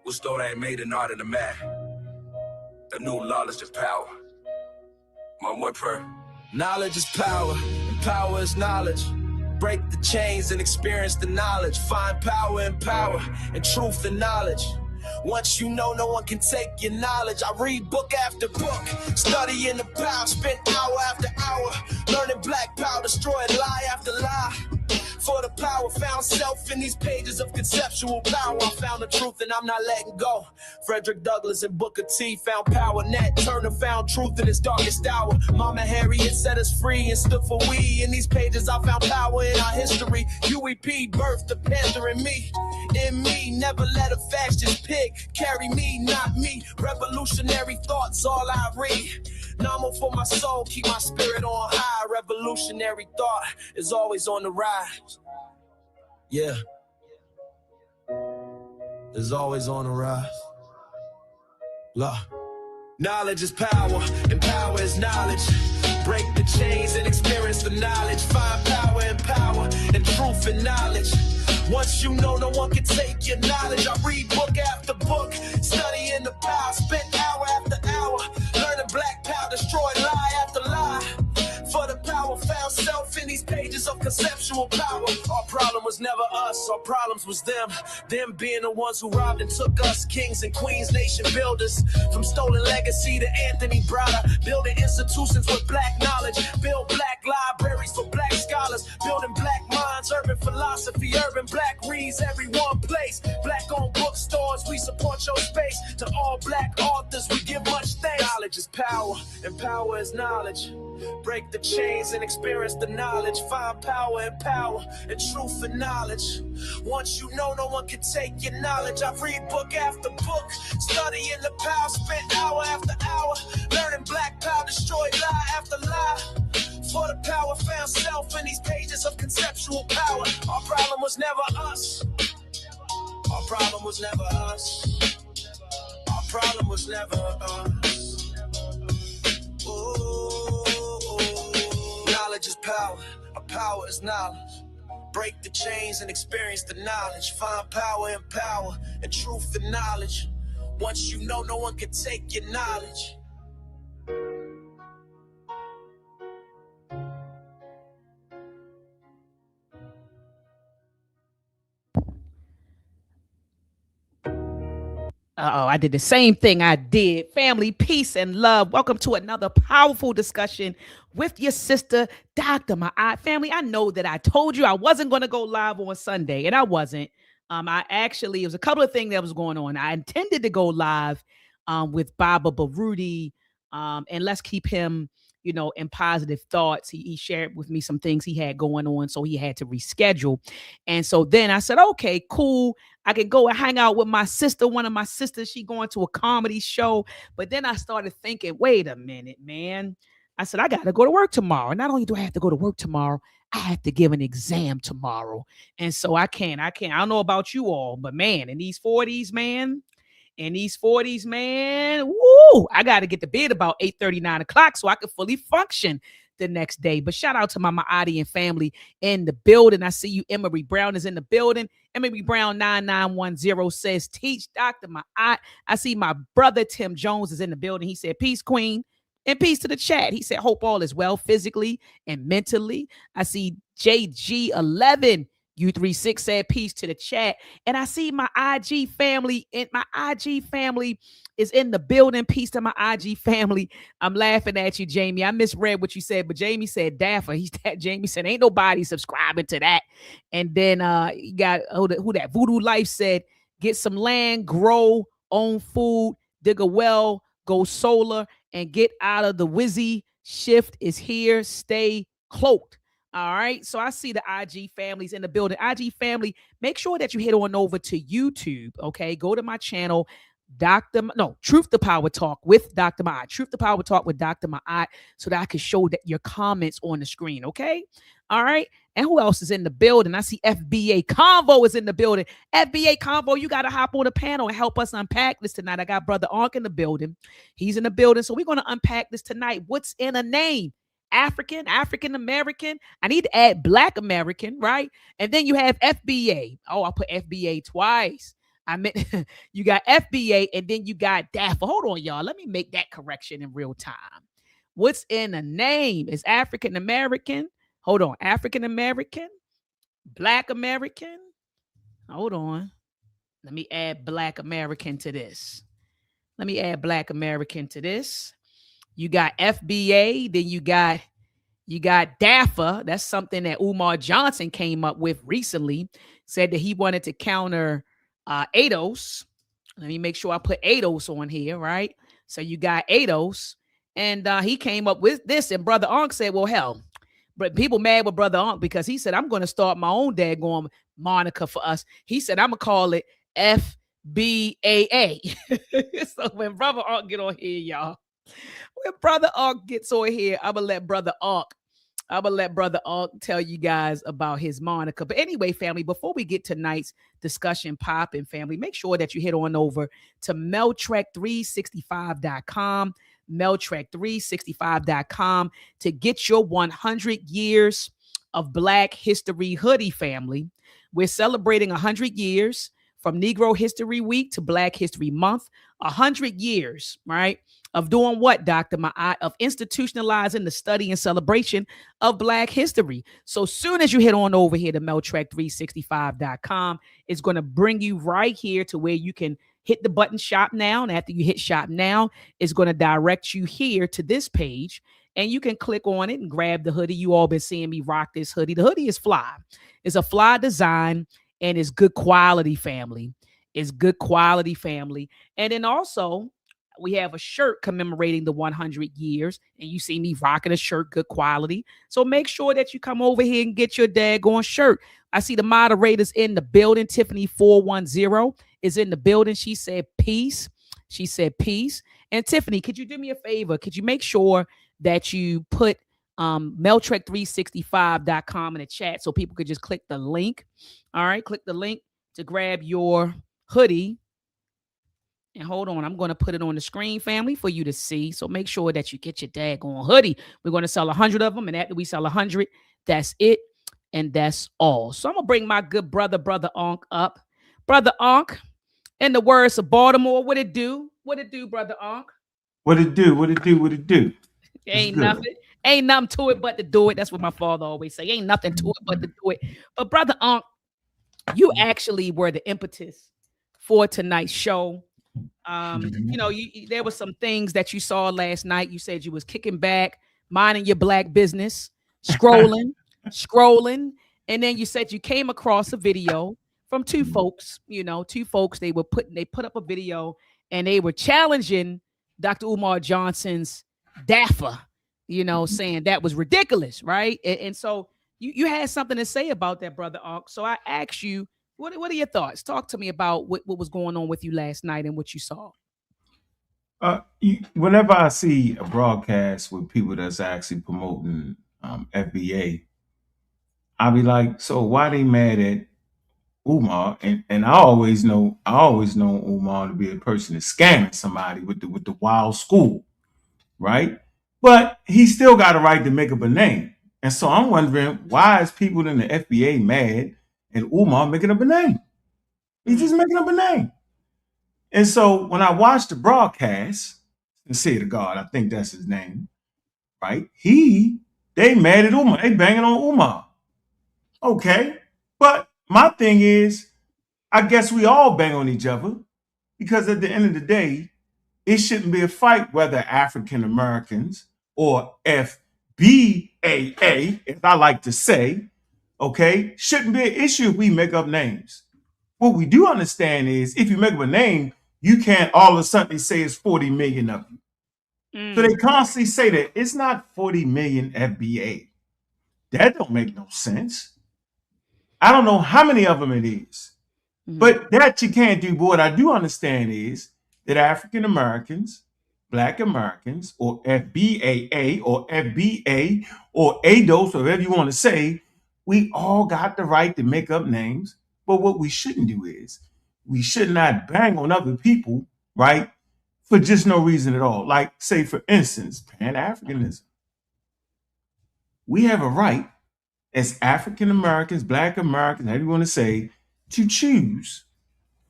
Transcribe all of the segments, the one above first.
What's thought I made an art of the man? The new knowledge is power. My boy prayer. Knowledge is power, and power is knowledge. Break the chains and experience the knowledge. Find power in power, and truth in knowledge. Once you know, no one can take your knowledge. I read book after book, studying the power, spent hour after hour, learning black power, destroying lie after lie. For the power, found self in these pages of conceptual power. I found the truth and I'm not letting go. Frederick Douglass and Booker T found power. Nat Turner found truth in his darkest hour. Mama Harriet set us free and stood for we. In these pages I found power in our history. UEP birthed the panther in me. In me, never let a fascist pig carry me, not me. Revolutionary thoughts, all I read. Normal for my soul, keep my spirit on high. Revolutionary thought is always on the rise. Yeah, is always on the rise. Love. Knowledge is power, and power is knowledge. Break the chains and experience the knowledge. Find power in power, and truth in knowledge. Once you know, no one can take your knowledge. I read book after book, studying the power, spent hour after hour, learning black power, destroyed lie after lie. For the power, found self in these pages of conceptual power. Our problem was never us, our problems was them. Them being the ones who robbed and took us, kings and queens, nation builders. From stolen legacy to Anthony Browder, building institutions with black knowledge. Build black libraries for black scholars, building black minds, urban philosophy, urban black reads every one place. Black owned bookstores, we support your space. To all black authors, we give much thanks. Knowledge is power, and power is knowledge. Break the chains and experience the knowledge. Find power in power, and truth in knowledge. Once you know, no one can take your knowledge. I read book after book, studying the power, spent hour after hour, learning black power, destroyed lie after lie. For the power, found self in these pages of conceptual power. Our problem was never us. Our problem was never us. Our problem was never us. Ooh. Knowledge is power. Our power is knowledge. Break the chains and experience the knowledge. Find power in power and truth in knowledge. Once you know, no one can take your knowledge. I did the same thing I did. Family, peace, and love. Welcome to another powerful discussion with your sister, Dr. Ma'at. Family, I know that I told you I wasn't going to go live on Sunday, and I wasn't. It was a couple of things that was going on. I intended to go live with Baba Baruti, and let's keep him, in positive thoughts. He shared with me some things he had going on, so he had to reschedule. And so then I said, okay, cool. I could go and hang out with my sister. One of my sisters, she going to a comedy show. But then I started thinking, wait a minute, man. I said, I got to go to work tomorrow. Not only do I have to go to work tomorrow, I have to give an exam tomorrow. And so I can't. I don't know about you all, but man, in these 40s, man, woo, I got to get to bed about 8:30, 9 o'clock so I can fully function the next day. But shout out to my Maadi and family in the building. I see you. Emery Brown is in the building. Emery Brown 9910 says, teach Dr. Ma'at. I see my brother Tim Jones is in the building. He said, peace, queen. And peace to the chat. He said, hope all is well physically and mentally. I see JG11 U36 said peace to the chat. And I see my IG family, and my IG family is in the building. Peace to my IG family. I'm laughing at you, Jamie. I misread what you said, but Jamie said DAFA. Jamie said, ain't nobody subscribing to that. And then you got who that Voodoo Life said, get some land, grow, own food, dig a well, go solar, and get out of the Wizzy. Shift is here. Stay cloaked. All right. So I see the IG families in the building. IG family, make sure that you head on over to YouTube. Okay. Go to my channel, Truth to Power Talk with Dr. Ma'at. Truth to Power Talk with Dr. Ma'at, so that I can show that your comments on the screen. Okay. All right. And who else is in the building? I see FBA Convo is in the building. FBA Convo, you got to hop on the panel and help us unpack this tonight. I got Brother Ankh in the building. He's in the building. So we're going to unpack this tonight. What's in a name? African American. I need to add Black American, right? And then you have FBA. Oh, I'll put FBA twice. I meant you got FBA and then you got DAFA. Hold on, y'all. Let me make that correction in real time. What's in the name is African American. Hold on. African American, Black American. Hold on. Let me add Black American to this. Let me add Black American to this. You got FBA, then you got DAFA. That's something that Umar Johnson came up with recently. Said that he wanted to counter ADOS. Let me make sure I put ADOS on here, right? So you got ADOS, and he came up with this. And Brother Ankh said, "Well, hell, but people mad with Brother Ankh because he said I'm going to start my own daggone moniker for us. He said I'm gonna call it FBAA." So when Brother Ankh get on here, y'all, when Brother Ankh gets on here, I'm gonna let Brother Ankh tell you guys about his moniker. But anyway, family, before we get tonight's discussion popping, family, make sure that you head on over to meltrek365.com, meltrek365.com to get your 100 years of Black History hoodie, family. We're celebrating 100 years from Negro History Week to Black History Month. 100 years, right? Of doing what, Dr. Ma'at? Of institutionalizing the study and celebration of Black history. So soon as you head on over here to meltrek365.com, it's going to bring you right here to where you can hit the button shop now. And after you hit shop now, it's going to direct you here to this page. And you can click on it and grab the hoodie. You all been seeing me rock this hoodie. The hoodie is fly. It's a fly design and it's good quality, family. It's good quality, family. And then also, we have a shirt commemorating the 100 years, and you see me rocking a shirt, good quality. So make sure that you come over here and get your daggone shirt. I see the moderators in the building. Tiffany 410 is in the building. She said peace. She said peace. And Tiffany, could you do me a favor? Could you make sure that you put meltrek365.com in the chat so people could just click the link? All right, click the link to grab your hoodie. And hold on, I'm going to put it on the screen, family, for you to see. So make sure that you get your daggone hoodie. We're going to sell 100 of them. And after we sell 100, that's it. And that's all. So I'm going to bring my good brother Ankh, up. Brother Ankh, in the words of Baltimore, what it do? What it do, Brother Ankh? What it do? What it do? What it do? Ain't nothing. Ain't nothing to it but to do it. That's what my father always say. Ain't nothing to it but to do it. But Brother Ankh, you actually were the impetus for tonight's show. You know, there were some things that you saw last night. You said you was kicking back, minding your Black business, scrolling, and then you said you came across a video from two folks. You know, two folks. They put up a video and they were challenging Dr. Umar Johnson's DAFA. You know, saying that was ridiculous, right? And so you had something to say about that, Brother Ankh. So I asked you, what are your thoughts? Talk to me about what was going on with you last night and what you saw. Whenever I see a broadcast with people that's actually promoting FBA, I'll be like, so why they mad at Umar? And I always know Umar to be a person that's scamming somebody with the wild school, right? But he still got a right to make up a name. And so I'm wondering, why is people in the FBA mad and Umar making up a name? He's just making up a name. And so when I watched the broadcast, Sincere to God, I think that's his name, right? They mad at Umar. They banging on Umar. Okay. But my thing is, I guess we all bang on each other because at the end of the day, it shouldn't be a fight whether African Americans or FBAA, as I like to say, okay, shouldn't be an issue if we make up names. What we do understand is if you make up a name, you can't all of a sudden say it's 40 million of you. So they constantly say that it's not 40 million FBA. That don't make no sense. I don't know how many of them it is. But that you can't do. But what I do understand is that African Americans, Black Americans, or FBAA or FBA or ADOS, whatever you want to say, we all got the right to make up names. But what we shouldn't do is we should not bang on other people, right, for just no reason at all. Like, say, for instance, Pan-Africanism. We have a right as African Americans, Black Americans, however you want to say, to choose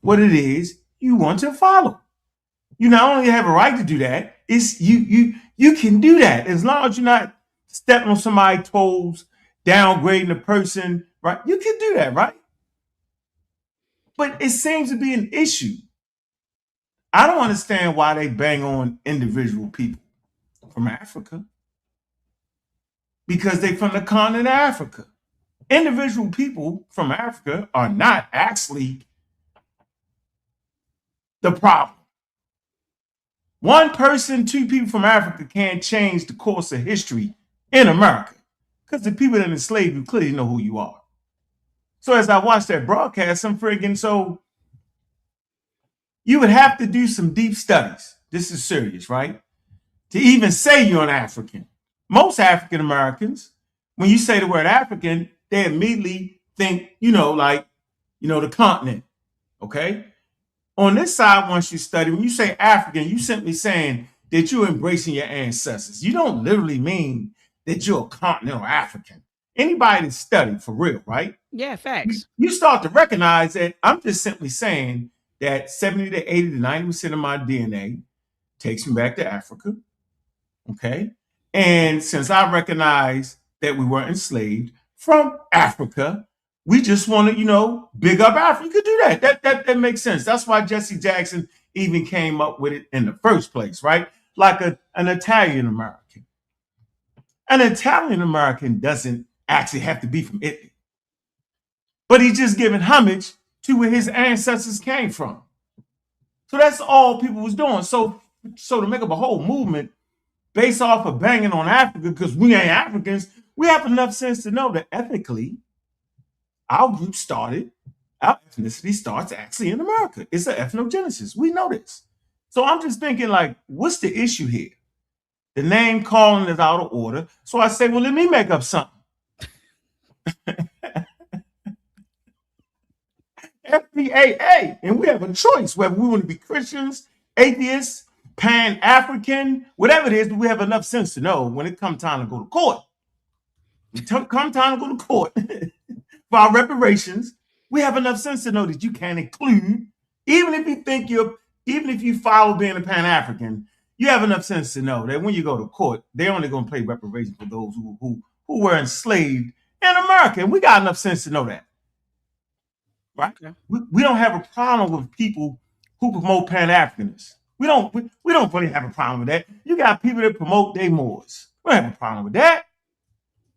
what it is you want to follow. You not only have a right to do that, it's you can do that as long as you're not stepping on somebody's toes, downgrading the person, right? You can do that, right? But it seems to be an issue. I don't understand why they bang on individual people from Africa, because they from the continent of Africa. Individual people from Africa are not actually the problem. One person, two people from Africa can't change the course of history in America, because the people that enslaved you clearly know who you are. So as I watched that broadcast, I'm friggin' so you would have to do some deep studies. This is serious, right? To even say you're an African. Most African Americans, when you say the word African, they immediately think, the continent, okay? On this side, once you study, when you say African, you simply saying that you're embracing your ancestors. You don't literally mean that you're a continental African. Anybody that studied for real, right? Yeah, facts. You start to recognize that I'm just simply saying that 70 to 80 to 90% of my DNA takes me back to Africa, okay? And since I recognize that we were enslaved from Africa, we just want to, big up Africa. You could do that. That makes sense. That's why Jesse Jackson even came up with it in the first place, right? Like an Italian American. An Italian American doesn't actually have to be from Italy, but he's just giving homage to where his ancestors came from. So that's all people was doing. So to make up a whole movement based off of banging on Africa because we ain't Africans, we have enough sense to know that ethnically, our group started, our ethnicity starts actually in America. It's an ethnogenesis. We know this. So I'm just thinking, like, what's the issue here? The name calling is out of order. So I say, well, let me make up something. FBA, and we have a choice whether we want to be Christians, atheists, Pan-African, whatever it is, but we have enough sense to know when it comes time to go to court. Come time to go to court for our reparations, we have enough sense to know that you can include, even if you follow being a Pan-African, you have enough sense to know that when you go to court, they're only going to pay reparations for those who were enslaved in America. And we got enough sense to know that. Right? Okay. We don't have a problem with people who promote Pan-Africanists. We don't really have a problem with that. You got people that promote their Moors. We don't have a problem with that.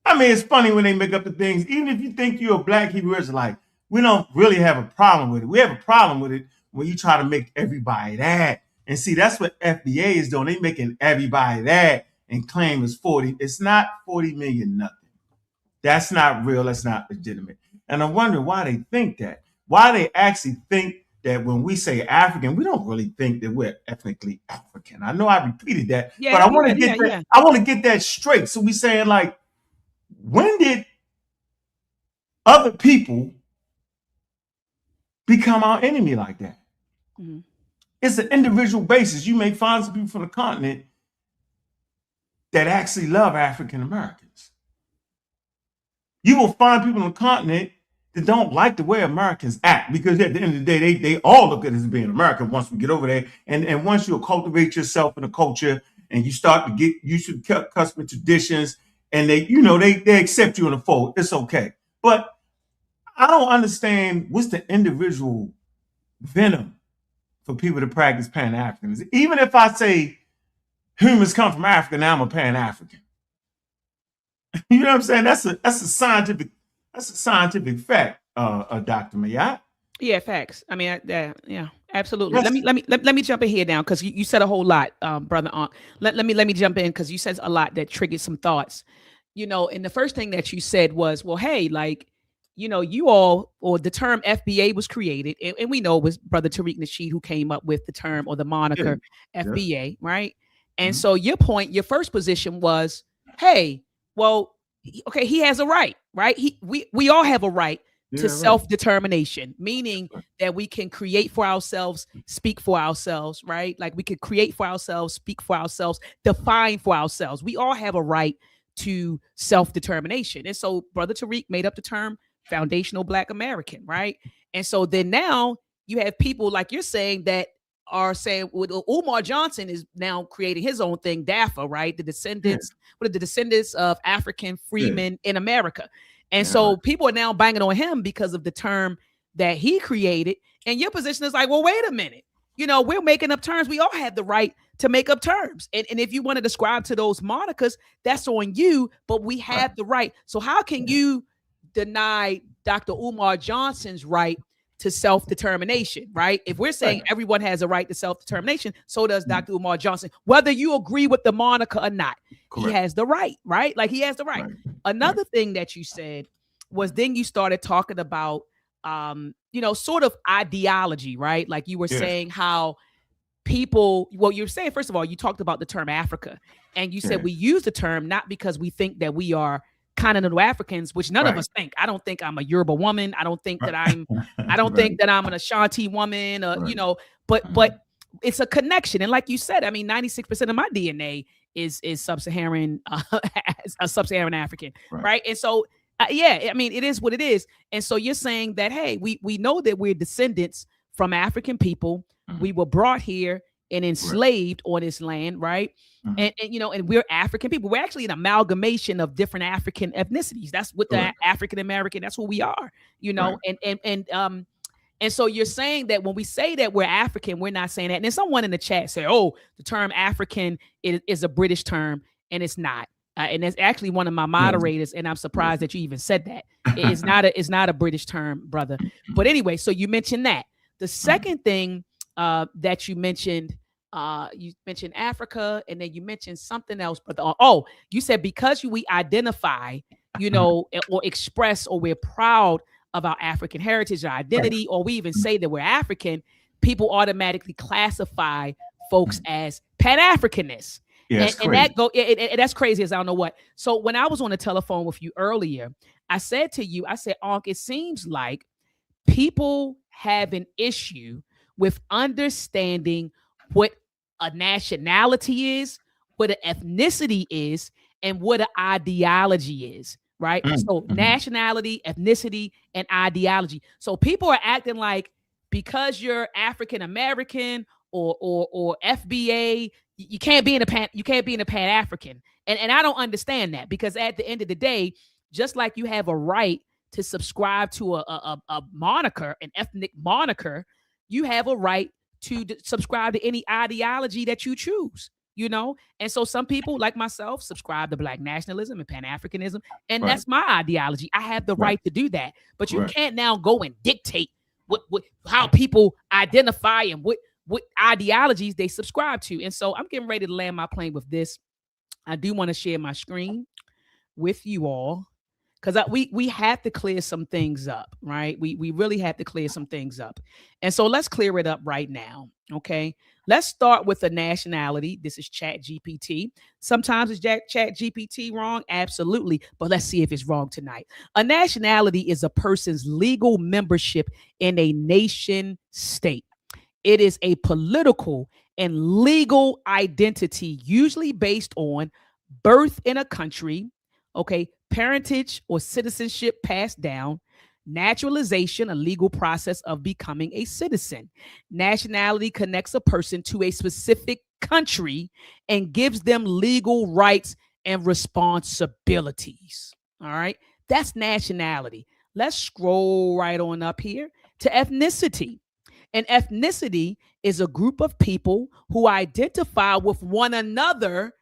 I mean, it's funny when they make up the things. Even if you think you're a black Hebrew Israelite, we don't really have a problem with it. We have a problem with it when you try to make everybody that. And see, that's what FBA is doing. They making everybody that and claim it's 40. It's not 40 million nothing. That's not real. That's not legitimate. And I'm wondering why they think that. Why they actually think that when we say African, we don't really think that we're ethnically African. I know I repeated that, but I want to get that. I want to get that straight. So we saying, like, when did other people become our enemy like that? Mm-hmm. It's an individual basis. You may find some people from the continent that actually love African Americans. You will find people on the continent that don't like the way Americans act, because at the end of the day, they all look at us as being American once we get over there. And once you cultivate yourself in a culture and you start to get used to custom and traditions, and they accept you in the fold, it's okay. But I don't understand what's the individual venom for people to practice Pan-Africanism. Even if I say humans come from Africa, now I'm a Pan-African. You know what I'm saying? That's a scientific fact, Dr. Mayat. Yeah, facts. I mean, yeah, absolutely. Let me jump in here now, because you said a whole lot, brother Ankh. Let me jump in, because you said a lot that triggered some thoughts. And the first thing that you said was, well, hey, like, you all, or the term FBA was created, and we know it was Brother Tariq Nasheed who came up with the term or the moniker FBA, right? And so your first position was, hey, well, okay, he has a right, right? We all have a right to self-determination, meaning that we can create for ourselves, speak for ourselves, right? Like we could create for ourselves, speak for ourselves, define for ourselves. We all have a right to self-determination. And so Brother Tariq made up the term foundational Black American, right? And so then now you have people like you're saying that are saying Umar Johnson is now creating his own thing, DAFA, right? The descendants, what are the descendants of African freemen in America. And so people are now banging on him because of the term that he created. And your position is like, well, wait a minute. We're making up terms. We all have the right to make up terms. And if you want to describe to those monikers, that's on you, but we have the right. So how can you deny Dr. Umar Johnson's right to self-determination, right? If we're saying everyone has a right to self-determination, so does Dr. Umar Johnson, whether you agree with the moniker or not. Correct. He has the right, right? Like he has the right. Another thing that you said was then you started talking about, sort of ideology, right? Like you were saying how people, well, you're saying, first of all, you talked about the term Africa, and you said we use the term not because we think that we are continental Africans, which none of us think. I don't think I'm a Yoruba woman. I don't think that I don't think that I'm an Ashanti woman, but it's a connection. And like you said, I mean, 96% of my DNA is sub-Saharan, a sub-Saharan African, right? And so, I mean, it is what it is. And so you're saying that, hey, we know that we're descendants from African people. We were brought here and enslaved on this land, right? And and we're African people. We're actually an amalgamation of different African ethnicities. That's what the African American, that's who we are, and so you're saying that when we say that we're African, we're not saying that. And then someone in the chat said, oh, the term African is a British term, and it's not. And it's actually one of my moderators, and I'm surprised that you even said that. It's not a British term, brother. But anyway, so you mentioned that. The second thing that you mentioned Africa, and then you mentioned something else. But you said because we identify, or express, or we're proud of our African heritage or identity, or we even say that we're African, people automatically classify folks as Pan-Africanists. Yeah, and that's crazy as I don't know what. So when I was on the telephone with you earlier, I said to you, Ankh, it seems like people have an issue with understanding what a nationality is, what an ethnicity is, and what an ideology is, right? So nationality, ethnicity, and ideology. So people are acting like because you're African American or FBA, you can't be in a Pan-African. And I don't understand that, because at the end of the day, just like you have a right to subscribe to a moniker, an ethnic moniker, you have a right to subscribe to any ideology that you choose, And so some people like myself subscribe to Black nationalism and Pan-Africanism, and that's my ideology. I have the right to do that. But you can't now go and dictate how people identify and what ideologies they subscribe to. And so I'm getting ready to land my plane with this. I do want to share my screen with you all, because we have to clear some things up, right? We really have to clear some things up. And so let's clear it up right now, okay? Let's start with the nationality. This is Chat GPT. Sometimes is Chat GPT wrong? Absolutely. But let's see if it's wrong tonight. A nationality is a person's legal membership in a nation state. It is a political and legal identity, usually based on birth in a country, okay, parentage or citizenship passed down, naturalization, a legal process of becoming a citizen. Nationality connects a person to a specific country and gives them legal rights and responsibilities. All right, that's nationality. Let's scroll right on up here to ethnicity. And ethnicity is a group of people who identify with one another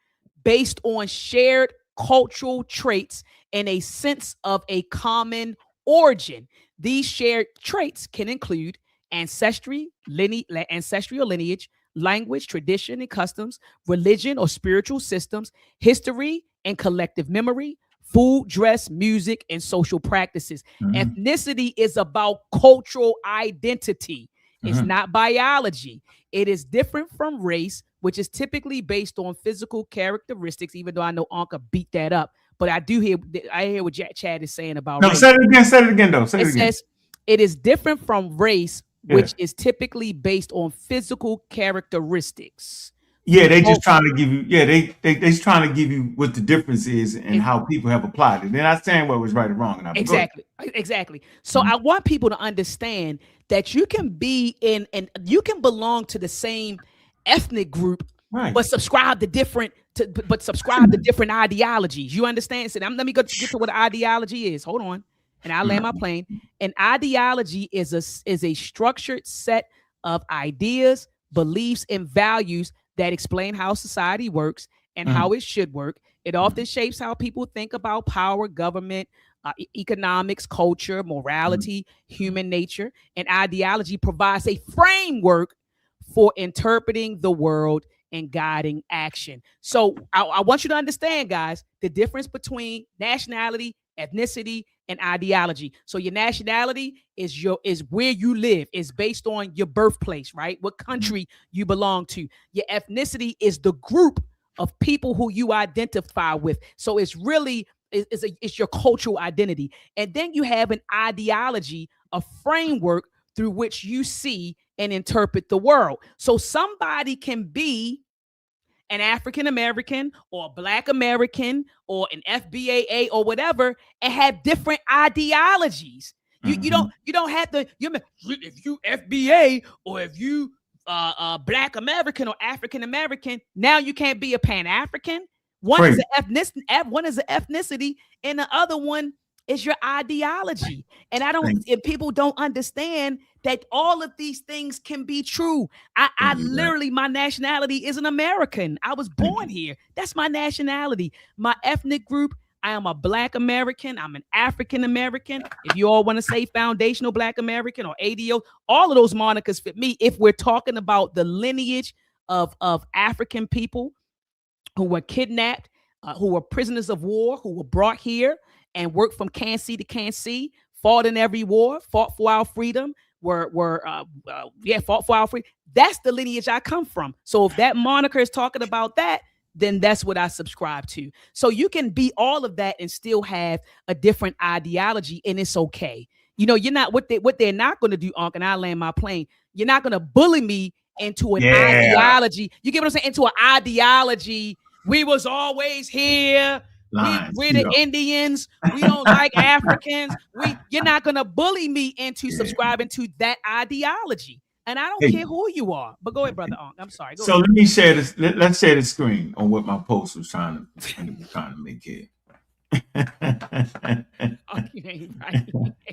based on shared cultural traits and a sense of a common origin. These shared traits can include ancestry or lineage, language, tradition and customs, religion or spiritual systems, history and collective memory, food, dress, music, and social practices. Ethnicity is about cultural identity. It's not biology. It is different from race, which is typically based on physical characteristics, even though I know Ankh beat that up. But I hear what Chad is saying about race. Say it again, though. Say it again. Says it is different from race, which is typically based on physical characteristics. Yeah, they just trying to give you. Yeah, they trying to give you what the difference is and how people have applied it. They're not saying what was right or wrong. And Exactly. So I want people to understand that you can be in and you can belong to the same ethnic group, right, but subscribe to different ideologies. You understand? So let me get to what ideology is. Hold on, and I'll land my plane. An ideology is a structured set of ideas, beliefs, and values that explain how society works and how it should work. It often shapes how people think about power, government, economics, culture, morality, human nature. And ideology provides a framework for interpreting the world and guiding action. So I want you to understand, guys, the difference between nationality, ethnicity, and ideology. So your nationality is where you live, is based on your birthplace, right? What country you belong to. Your ethnicity is the group of people who you identify with. So it's really it's your cultural identity. And then you have an ideology, a framework through which you see and interpret the world. So somebody can be an African American or a Black American or an FBA or whatever and have different ideologies. You don't have to. If you FBA or if you Black American or African American, now you can't be a Pan African. One is an ethnicity, and the other one is your ideology. And if people don't understand that all of these things can be true. I literally, my nationality is an American. I was born here. That's my nationality. My ethnic group, I am a Black American. I'm an African American. If you all want to say foundational Black American or ADO, all of those monikers fit me. If we're talking about the lineage of African people who were kidnapped, who were prisoners of war, who were brought here and worked from Kansi to Kansi, fought in every war, fought for our freedom, fought for our freedom. That's the lineage I come from. So if that moniker is talking about that, then that's what I subscribe to. So you can be all of that and still have a different ideology, and it's okay. You're not what they're not going to do, Ankh, and I land my plane. You're not going to bully me into an ideology. You get what I'm saying? Into an ideology. We was always here. We're the Indians. We don't like Africans. You're not going to bully me into subscribing to that ideology. And I don't care who you are. But go ahead, brother Ankh. I'm sorry. So let me share this. Let's share the screen on what my post was trying to make here.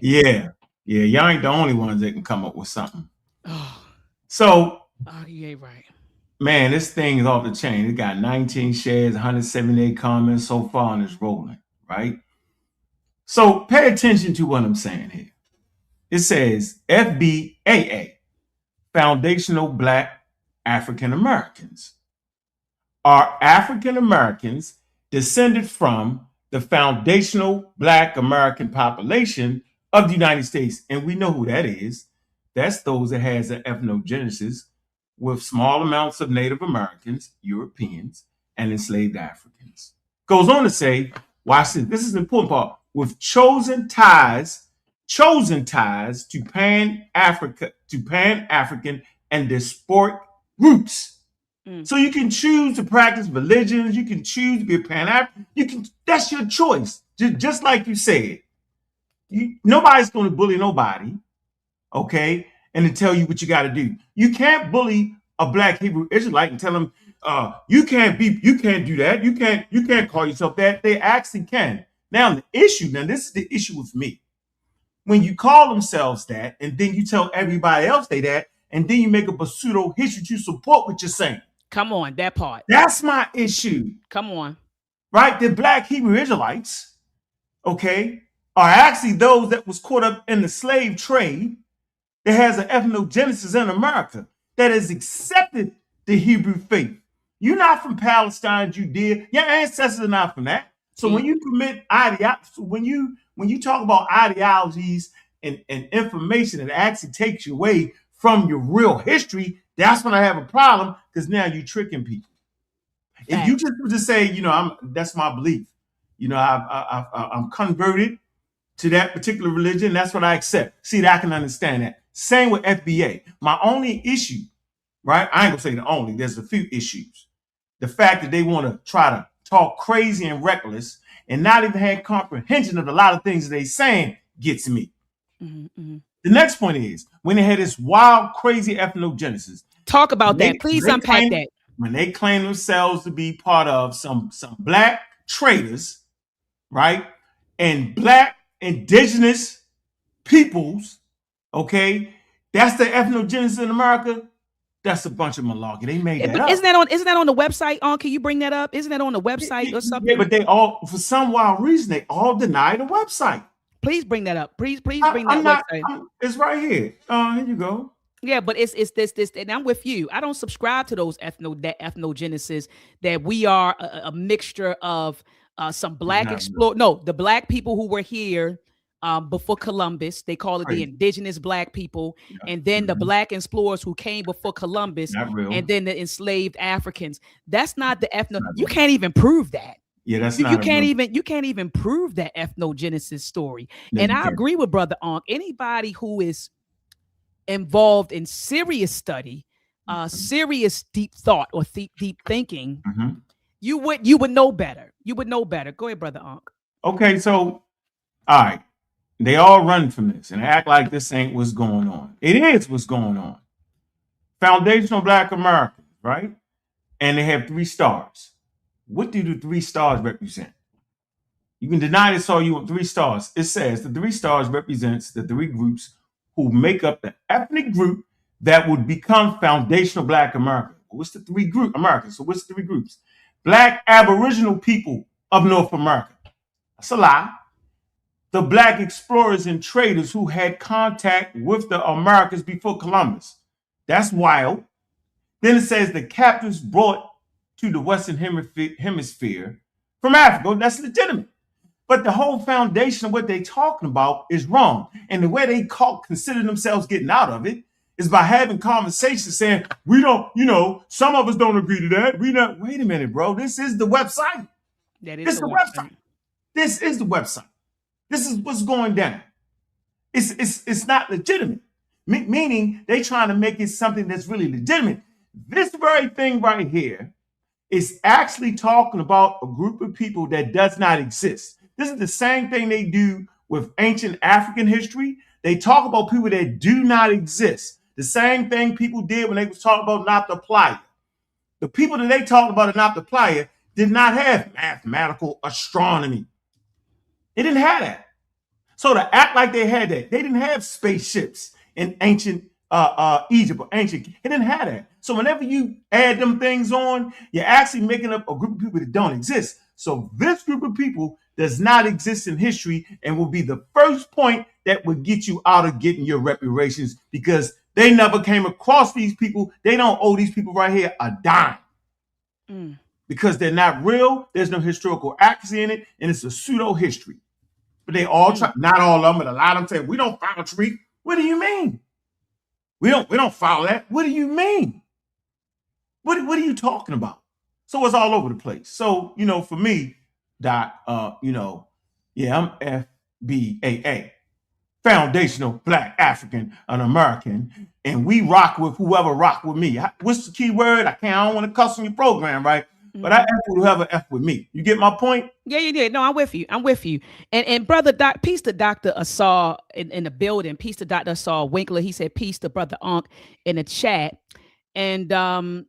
Yeah. Y'all ain't the only ones that can come up with something. So you ain't right. Man, this thing is off the chain. It got 19 shares, 178 comments so far, and it's rolling, right? So pay attention to what I'm saying here. It says FBAA, Foundational Black African Americans. Are African Americans descended from the foundational Black American population of the United States? And we know who that is. That's those that has an ethnogenesis with small amounts of Native Americans, Europeans, and enslaved Africans. Goes on to say, watch this. This is the important part. With chosen ties to Pan-African and diasporic roots. So you can choose to practice religions. You can choose to be a Pan-African. That's your choice. Just like you said. Nobody's going to bully nobody, okay? And to tell you what you got to do. You can't bully a Black Hebrew Israelite and tell them you can't do that. You can't call yourself that. They actually can. Now this is the issue with me. When you call themselves that, and then you tell everybody else they that, and then you make up a pseudo history to support what you're saying. Come on, that part. That's my issue. Come on. Right? The Black Hebrew Israelites, okay, are actually those that was caught up in the slave trade that has an ethnogenesis in America that has accepted the Hebrew faith. You're not from Palestine, Judea. Your ancestors are not from that. So when you commit when you talk about ideologies and information that actually takes you away from your real history, that's when I have a problem, because now you're tricking people. If you just say, that's my belief. I'm converted to that particular religion. That's what I accept. See, that I can understand that. Same with FBA. My only issue right? I ain't gonna say the only. There's a few issues. The fact that they want to try to talk crazy and reckless and not even have comprehension of a lot of things that they saying gets me. The next point is when they had this wild, crazy ethnogenesis. Talk about that. Please unpack that. When they claim themselves to be part of some black traders, right? And black indigenous peoples, okay? That's the ethnogenesis in America. That's a bunch of malarkey. They made that up. Isn't that on the website? Can you bring that up? Isn't that on the website or something? Yeah, but they all, for some wild reason, they all deny the website. Please bring that up. Please bring that website. It's right here. Here you go. Yeah, but it's this, and I'm with you. I don't subscribe to those ethnogenesis that we are a mixture of some black the black people who were here before Columbus. They call it the indigenous black people, and then the black explorers who came before Columbus, and then the enslaved Africans. That's not the You can't even prove that. Yeah, that's you can't even prove that ethnogenesis story. No, and I agree with Brother Ankh. Anybody who is involved in serious study, serious deep thought or deep thinking, you would know better. You would know better. Go ahead, Brother Ankh. Okay, so all right. They all run from this and act like this ain't what's going on. It is what's going on. Foundational Black Americans, right? And they have 3 stars. What do the 3 stars represent? You can deny this all you want. 3 stars. It says the 3 stars represents the 3 groups who make up the ethnic group that would become foundational Black America. What's the 3 group Americans? So what's the 3 groups? Black Aboriginal people of North America. That's a lie. The Black explorers and traders who had contact with the Americas before Columbus. That's wild. Then it says the captives brought to the Western Hemisphere from Africa. That's legitimate. But the whole foundation of what they're talking about is wrong. And the way they consider themselves getting out of it is by having conversations saying, we don't, some of us don't agree to that. Wait a minute, bro. This is the website. This is the website. This is the website. This is what's going down. It's not legitimate. Meaning they trying to make it something that's really legitimate. This very thing right here is actually talking about a group of people that does not exist. This is the same thing they do with ancient African history. They talk about people that do not exist. The same thing people did when they was talking about Nabta Playa. The people that they talked about in Nabta Playa did not have mathematical astronomy. They didn't have that. So to act like they had that, they didn't have spaceships in ancient Egypt or ancient. It didn't have that. So whenever you add them things on, you're actually making up a group of people that don't exist. So this group of people does not exist in history and will be the first point that would get you out of getting your reparations because they never came across these people. They don't owe these people right here a dime. Because they're not real. There's no historical accuracy in it, and it's a pseudo history. But they all try, not all of them, but a lot of them say, we don't follow Tariq. What do you mean? We don't follow that. What do you mean? What are you talking about? So it's all over the place. So, for me, Doc, I'm FBAA, Foundational Black African and American, and we rock with whoever rock with me. What's the key word? I don't want to cuss on your program, right? But I F with whoever F with me. You get my point? Yeah, you did. No, I'm with you. And brother Doc, peace to Dr. Asar in the building. Peace to Dr. Asar Winkler. He said peace to Brother Ankh in the chat. And Dr.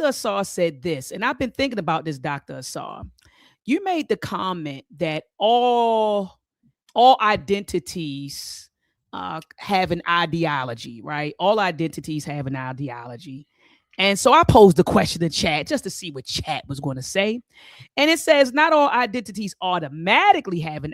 Asar said this, and I've been thinking about this, Dr. Asar. You made the comment that all identities have an ideology, right? All identities have an ideology. And so I posed the question in chat just to see what chat was going to say. And it says, not all identities automatically have an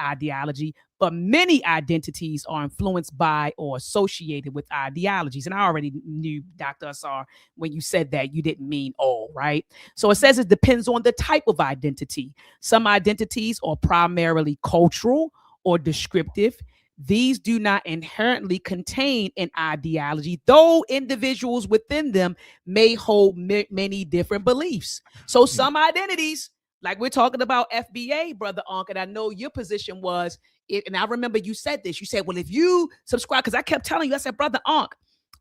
ideology, but many identities are influenced by or associated with ideologies. And I already knew, Dr. Asar, when you said that, you didn't mean all, right? So it says it depends on the type of identity. Some identities are primarily cultural or descriptive. These do not inherently contain an ideology, though individuals within them may hold many different beliefs. So some identities, like we're talking about FBA, Brother Ankh, and I know your position was, and I remember you said this, you said, well, if you subscribe, because I kept telling you, I said, Brother Ankh,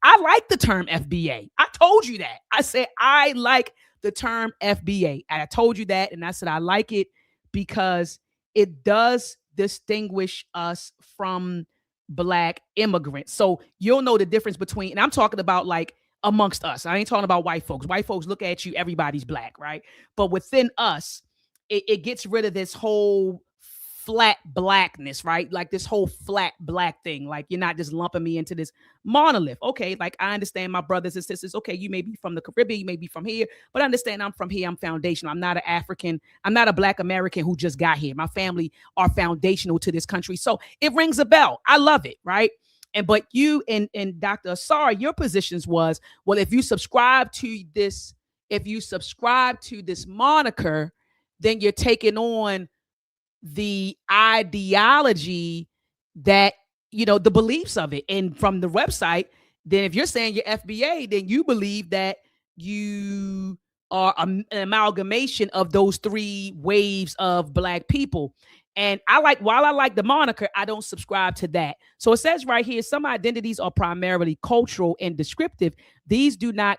I like the term FBA. I told you that. I said I like the term FBA. And I told you that, and I said I like it because it does distinguish us from Black immigrants. So you'll know the difference between, and I'm talking about like amongst us. I ain't talking about white folks. White folks look at you, everybody's Black, right? But within us, it gets rid of this whole flat Blackness, right? Like this whole flat Black thing. Like you're not just lumping me into this monolith. Okay, like I understand my brothers and sisters. Okay, you may be from the Caribbean, you may be from here, but understand I'm from here. I'm foundational. I'm not an African. I'm not a Black American who just got here. My family are foundational to this country. So it rings a bell. I love it, right? And but you and Dr. Asar, your positions was, well, if you subscribe to this moniker, then you're taking on the ideology that, the beliefs of it. And from the website, then if you're saying you're FBA, then you believe that you are an amalgamation of those three waves of Black people. And while I like the moniker, I don't subscribe to that. So it says right here, some identities are primarily cultural and descriptive. These do not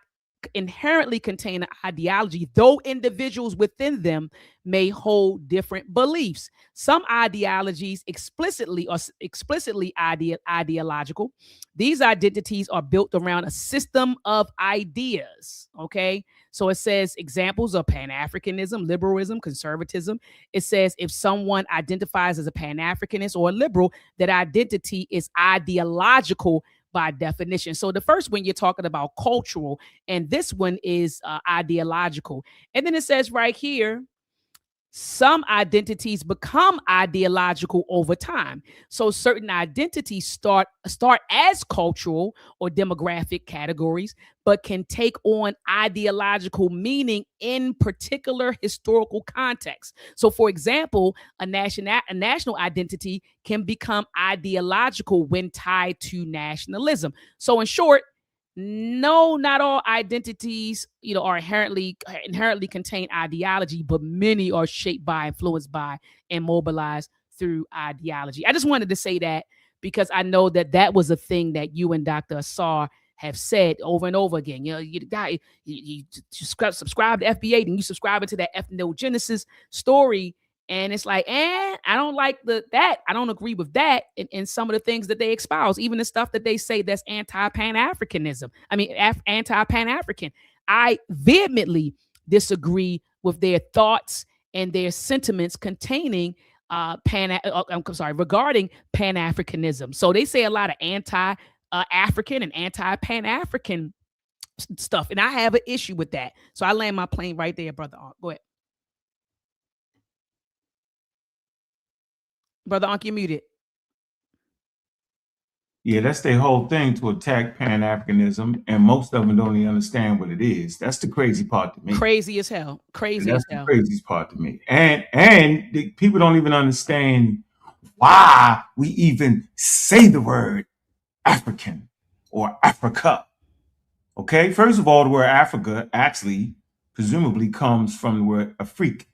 inherently contain an ideology, though individuals within them may hold different beliefs. Some ideologies explicitly ideological. These identities are built around a system of ideas. Okay. So it says examples of Pan-Africanism, liberalism, conservatism. It says if someone identifies as a Pan-Africanist or a liberal, that identity is ideological by definition. So the first one you're talking about cultural, and this one is ideological. And then it says right here, some identities become ideological over time. So certain identities start as cultural or demographic categories, but can take on ideological meaning in particular historical contexts. So for example, a national identity can become ideological when tied to nationalism. So in short, no, not all identities, are inherently contain ideology, but many are shaped by, influenced by, and mobilized through ideology. I just wanted to say that because I know that was a thing that you and Dr. Asar have said over and over again. You subscribe to FBA, then you subscribe to that ethnogenesis story. And it's like, I don't like that. I don't agree with that in some of the things that they espouse, even the stuff that they say that's anti-Pan-Africanism. I mean, anti-Pan-African. I vehemently disagree with their thoughts and their sentiments containing regarding Pan-Africanism. So they say a lot of anti-African and anti-Pan-African stuff, and I have an issue with that. So I land my plane right there, brother. Go ahead. Brother Ankh, you muted. Yeah, that's their whole thing, to attack Pan-Africanism, and most of them don't even understand what it is. That's the crazy part to me. Crazy as hell. That's the craziest part to me. And the people don't even understand why we even say the word African or Africa. Okay, first of all, the word Africa actually presumably comes from the word Afrik,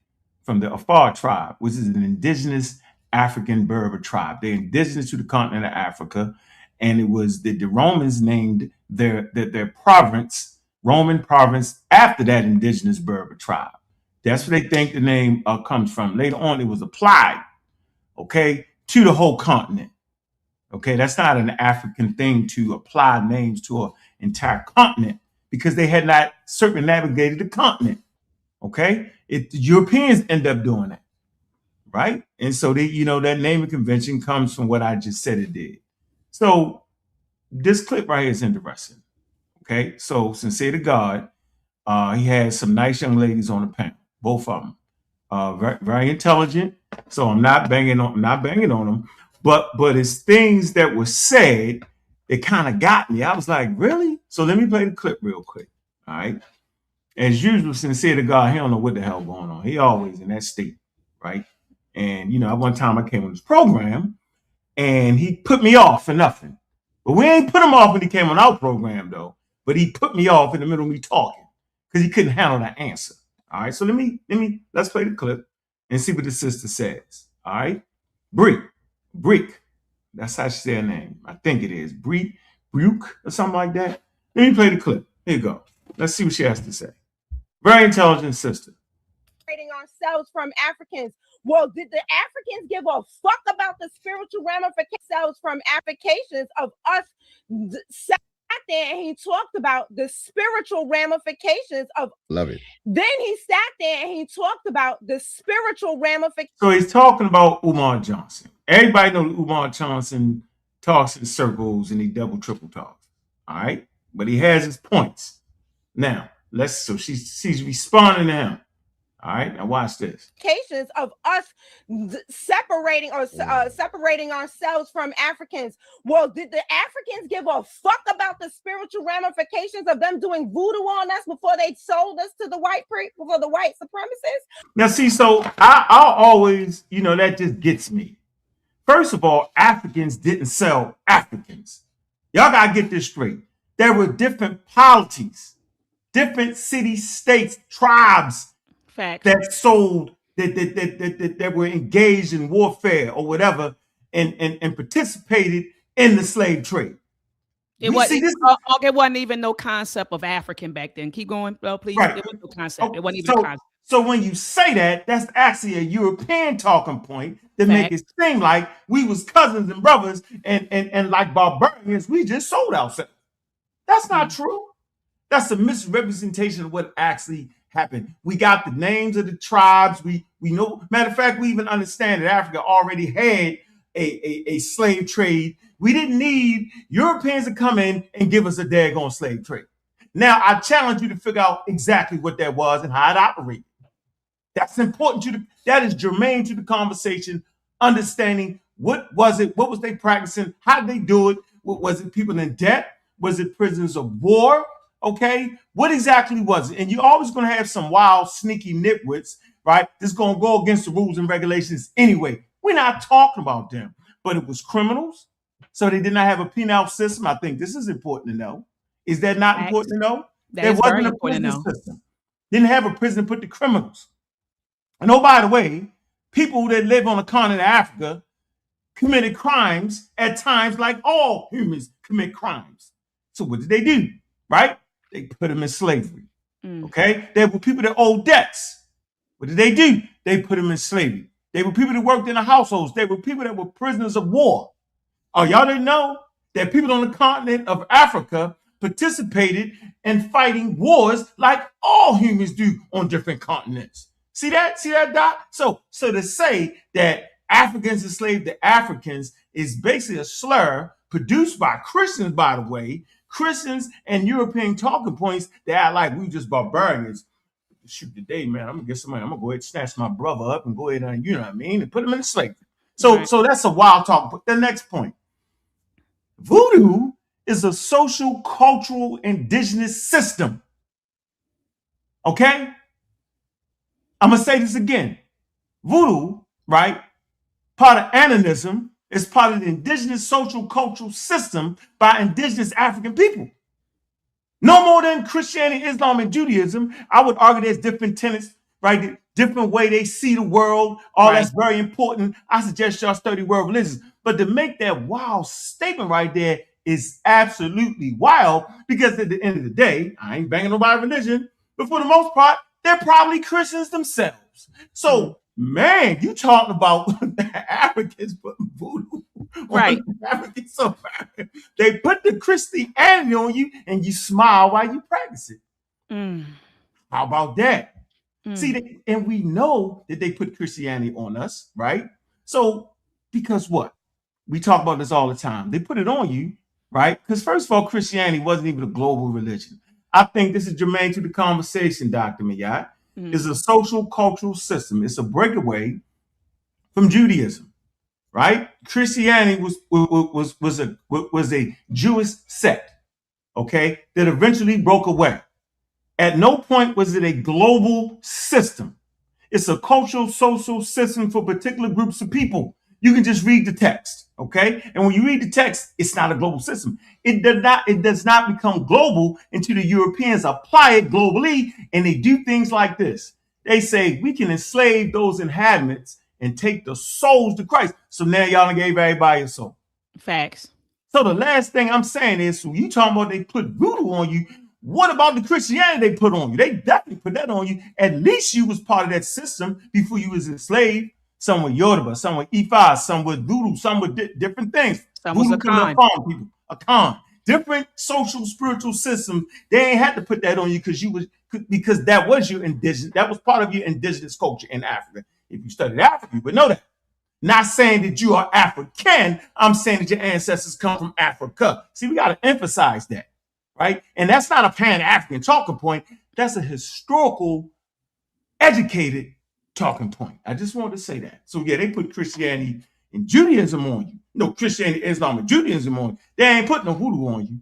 from the Afar tribe, which is an indigenous African Berber tribe. They're indigenous to the continent of Africa, and it was the Romans named their province, Roman province, after that indigenous Berber tribe. That's where they think the name comes from. Later on, it was applied, okay, to the whole continent. Okay, that's not an African thing to apply names to an entire continent, because they had not circumnavigated the continent. Okay, the Europeans end up doing that. Right. And so that naming convention comes from what I just said it did. So this clip right here is interesting. Okay. So sincere to God, he has some nice young ladies on the panel, both of them. Very, very intelligent. So I'm not banging on them, but it's things that were said that kind of got me. I was like, really? So let me play the clip real quick. All right. As usual, sincere to God, he don't know what the hell going on. He always in that state. Right. And, at one time I came on this program and he put me off for nothing. But we ain't put him off when he came on our program, though. But he put me off in the middle of me talking because he couldn't handle that answer. All right. So let's play the clip and see what the sister says. All right. Breek. That's how she said her name. I think it is. Breek Brooke or something like that. Let me play the clip. Here you go. Let's see what she has to say. Very intelligent sister. Ourselves from Africans. Well, did the Africans give a fuck about the spiritual ramifications from applications of us? Sat there and he talked about the spiritual ramifications of. Love it. Then he sat there and he talked about the spiritual ramifications. So he's talking about Umar Johnson. Everybody knows Umar Johnson talks in circles and he double triple talks. All right, but he has his points. Now so she's responding to him. All right, now watch this. Of us separating ourselves from Africans. Well, did the Africans give a fuck about the spiritual ramifications of them doing voodoo on us before they sold us to the white supremacists? Now, see, so I'll always, that just gets me. First of all, Africans didn't sell Africans. Y'all gotta get this straight. There were different polities, different cities, states, tribes. Fact. That sold that were engaged in warfare or whatever and participated in the slave trade. It wasn't even no concept of African back then. Keep going, please. Right. There was no concept. It wasn't even a concept. So when you say that, that's actually a European talking point that make it seem like we was cousins and brothers and like barbarians, we just sold ourselves. That's not true. That's a misrepresentation of what actually happened. We got the names of the tribes. We know. Matter of fact, we even understand that Africa already had a slave trade. We didn't need Europeans to come in and give us a daggone slave trade. Now, I challenge you to figure out exactly what that was and how it operated. That's important that is germane to the conversation. Understanding what was it? What was they practicing? How did they do it? Was it people in debt? Was it prisoners of war? Okay, what exactly was it? And you're always going to have some wild, sneaky nitwits, right? That's going to go against the rules and regulations anyway. We're not talking about them, but it was criminals. So they did not have a penal system. I think this is important to know. Is that not important to know? There wasn't a prison system. Didn't have a prison to put the criminals. And oh, by the way, people that live on the continent of Africa committed crimes at times like all humans commit crimes. So what did they do? Right? They put them in slavery. Okay? There were people that owed debts. What did they do? They put them in slavery. They were people that worked in the households. They were people that were prisoners of war. Oh, y'all didn't know that people on the continent of Africa participated in fighting wars like all humans do on different continents. See that, Doc? So to say that Africans enslaved the Africans is basically a slur produced by Christians, by the way. Christians and European talking points that act like we just barbarians. Shoot, today, man, I'm gonna get somebody. I'm gonna go ahead and snatch my brother up and go ahead and, you know what I mean, and put him in slavery. So that's a wild talk. But the next point, voodoo is a social, cultural, indigenous system. Okay, I'm gonna say this again. Voodoo, right? Part of animism. It's part of the indigenous social cultural system by indigenous African people. No more than Christianity, Islam, and Judaism. I would argue there's different tenets, right? The different way they see the world. All that's very important. I suggest y'all study world religions. But to make that wild statement right there is absolutely wild, because at the end of the day, I ain't banging nobody's religion, but for the most part, they're probably Christians themselves. So, man, you talking about Africans putting voodoo on Africans. So they put the Christianity on you and you smile while you practice it. How about that? See, and we know that they put Christianity on us, right? So, because what? We talk about this all the time. They put it on you, right? Because first of all, Christianity wasn't even a global religion. I think this is germane to the conversation, Dr. Mayat. It's a social cultural system. It's a breakaway from Judaism, right? Christianity was a Jewish sect, okay, that eventually broke away. At no point was it a global system. It's a cultural, social system for particular groups of people. You can just read the text, okay? And when you read the text, it's not a global system. It does not become global until the Europeans apply it globally, and they do things like this. They say, we can enslave those inhabitants and take the souls to Christ. So now y'all gave everybody a soul. Facts. So the last thing I'm saying is, so you talking about they put voodoo on you. What about the Christianity they put on you? They definitely put that on you. At least you was part of that system before you was enslaved. Some with Yoruba, some with Ifa, some with voodoo, some with different things. Some was a Voodoo from the farm people, a con. Different social, spiritual systems. They ain't had to put that on you because that was your indigenous, that was part of your indigenous culture in Africa. If you studied Africa, you would know that. Not saying that you are African. I'm saying that your ancestors come from Africa. See, we got to emphasize that, right? And that's not a Pan-African talking point. That's a historical, educated talking point. I just wanted to say that. So yeah, they put Christianity and Judaism on you. No, Christianity, Islam, and Judaism on you. They ain't putting no voodoo on you.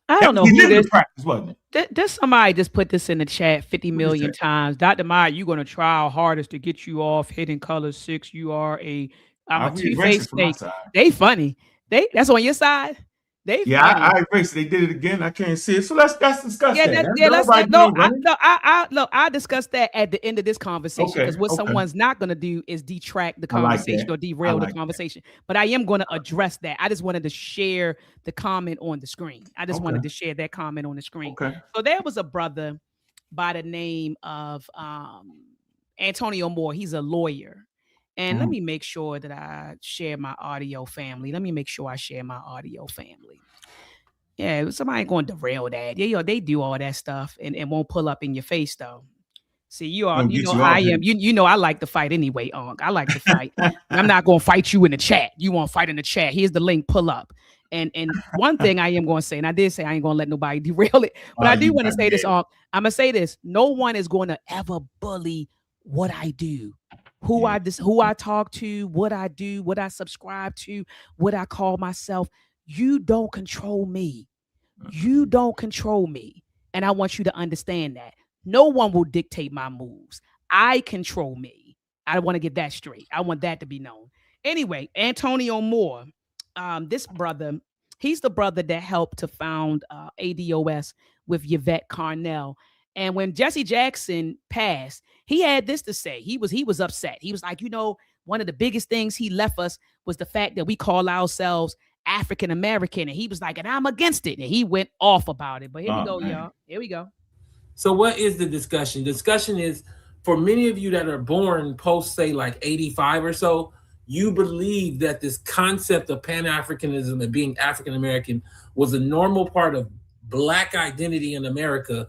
I don't know who this practice, wasn't it? There's somebody just put this in the chat 50 million times. Dr. Meyer, you're going to try our hardest to get you off Hidden Color 6. You are I'm a two-faced snake. They funny. That's on your side. I erased it. They did it again. I can't see it. So let's discuss that. I'll discuss that at the end of this conversation, because what someone's not going to do is detract the conversation or derail the conversation. But I am going to address that. I just wanted to share the comment on the screen. I just wanted to share that comment on the screen. So there was a brother by the name of Antonio Moore. He's a lawyer. And let me make sure that I share my audio, family. Yeah, somebody ain't going to derail that. Yeah, they do all that stuff and won't pull up in your face, though. See, you know how I am. You know I like to fight anyway, Ankh. I like to fight. I'm not going to fight you in the chat. You want to fight in the chat. Here's the link. Pull up. And one thing I am going to say, and I did say I ain't going to let nobody derail it, but I do want to say this, Ankh. I'm going to say this. No one is going to ever bully what I do. Who I talk to, what I do, what I subscribe to, what I call myself. You don't control me. You don't control me. And I want you to understand that. No one will dictate my moves. I control me. I want to get that straight. I want that to be known. Anyway, Antonio Moore, this brother, he's the brother that helped to found ADOS with Yvette Carnell. And when Jesse Jackson passed, he had this to say. He was upset. He was like, one of the biggest things he left us was the fact that we call ourselves African American. And he was like, and I'm against it. And he went off about it. But here we go, y'all. Here we go. So what is the discussion? The discussion is, for many of you that are born post, say, like 85 or so, you believe that this concept of Pan-Africanism and being African American was a normal part of Black identity in America.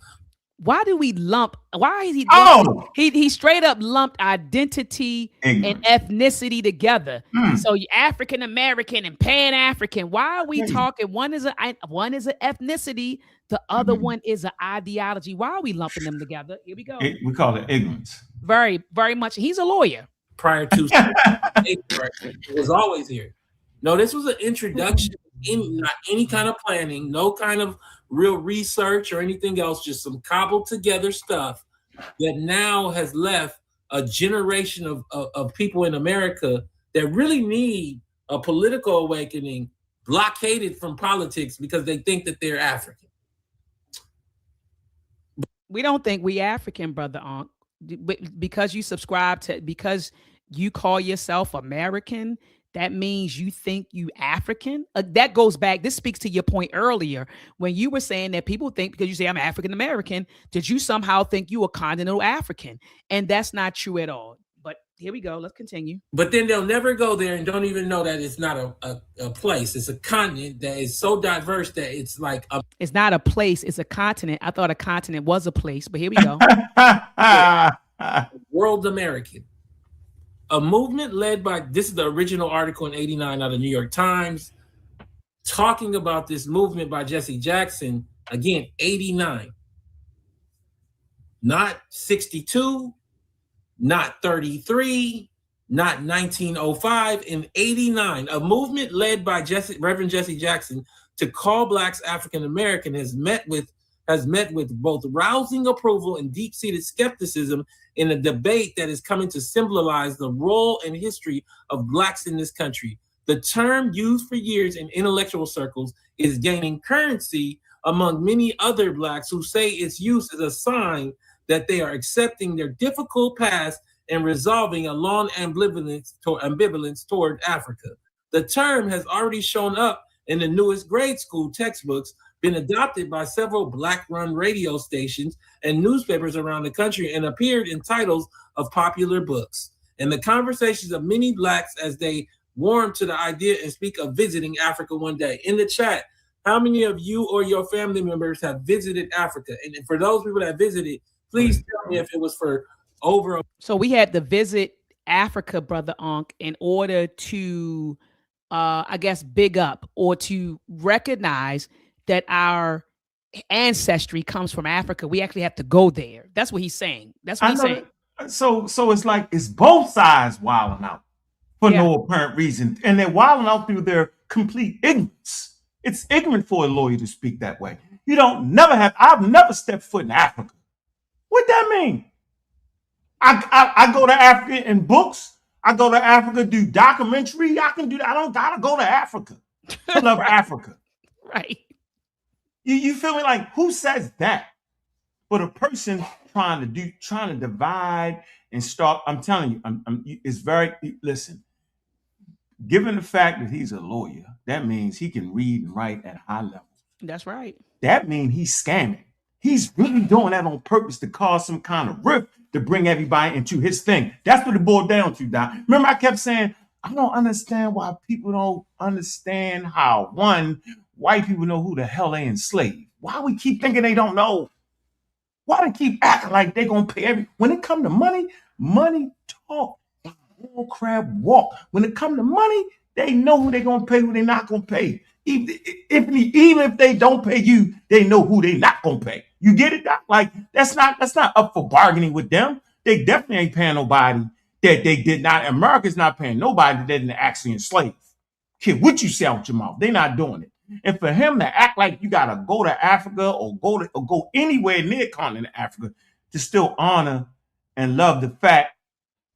Why do we lump? Why is he? He straight up lumped identity and ethnicity together. So you African American and Pan African. Why are we talking? One is an ethnicity. The other one is an ideology. Why are we lumping them together? Here we go. We call it ignorance. Very, very much. He's a lawyer. Prior to it was always here. No, this was an introduction. Not any kind of planning, no kind of real research or anything else, just some cobbled together stuff that now has left a generation of people in America that really need a political awakening, blockaded from politics because they think that they're African. We don't think we African, brother Ankh. Because you subscribe to, because you call yourself American, that means you think you African. That goes back. This speaks to your point earlier when you were saying that people think because you say I'm African American, did you somehow think you a continental African? And that's not true at all. But here we go. Let's continue. But then they'll never go there and don't even know that it's not a place. It's a continent that is so diverse that it's like it's not a place. It's a continent. I thought a continent was a place, but here we go. World American. A movement led by, this is the original article in 89 out of New York Times, talking about this movement by Jesse Jackson, again, 89. Not 62, not 33, not 1905, in 89. A movement led by Reverend Jesse Jackson to call Blacks African American has met with both rousing approval and deep-seated skepticism in a debate that is coming to symbolize the role and history of Blacks in this country. The term used for years in intellectual circles is gaining currency among many other Blacks who say its use is a sign that they are accepting their difficult past and resolving a long ambivalence toward Africa. The term has already shown up in the newest grade school textbooks, been adopted by several Black-run radio stations and newspapers around the country, and appeared in titles of popular books. And the conversations of many Blacks as they warm to the idea and speak of visiting Africa one day. In the chat, how many of you or your family members have visited Africa? And for those people that visited, please tell me if it was for over. So we had to visit Africa, Brother Ankh, in order to, I guess, big up or to recognize that our ancestry comes from Africa. We actually have to go there. That's what he's saying. That's what he's saying. So it's like it's both sides wilding out for no apparent reason, and they're wilding out through their complete ignorance. It's ignorant for a lawyer to speak that way. I've never stepped foot in Africa. What that mean? I go to Africa in books. I go to Africa, do documentary. I can do that. I don't gotta go to Africa to love Africa. Right. You feel me? Like, who says that? But a person trying to divide and start. I'm telling you, it's very, listen, given the fact that he's a lawyer, that means he can read and write at high levels. That's right. That means he's scamming. He's really doing that on purpose to cause some kind of rift to bring everybody into his thing. That's what it boiled down to, Doc. Remember, I kept saying, I don't understand why people don't understand how, one, white people know who the hell they enslaved. Why we keep thinking they don't know? Why they keep acting like they're going to pay when it come to money, money talk. Bull crab walk. When it come to money, they know who they're going to pay, who they're not going to pay. Even if they don't pay you, they know who they're not going to pay. You get it, Doc? Like, that's not up for bargaining with them. They definitely ain't paying nobody that they did not. America's not paying nobody that didn't actually enslave. Kid, what you say out your mouth? They're not doing it. And for him to act like you got to go to Africa or go anywhere near continent Africa to still honor and love the fact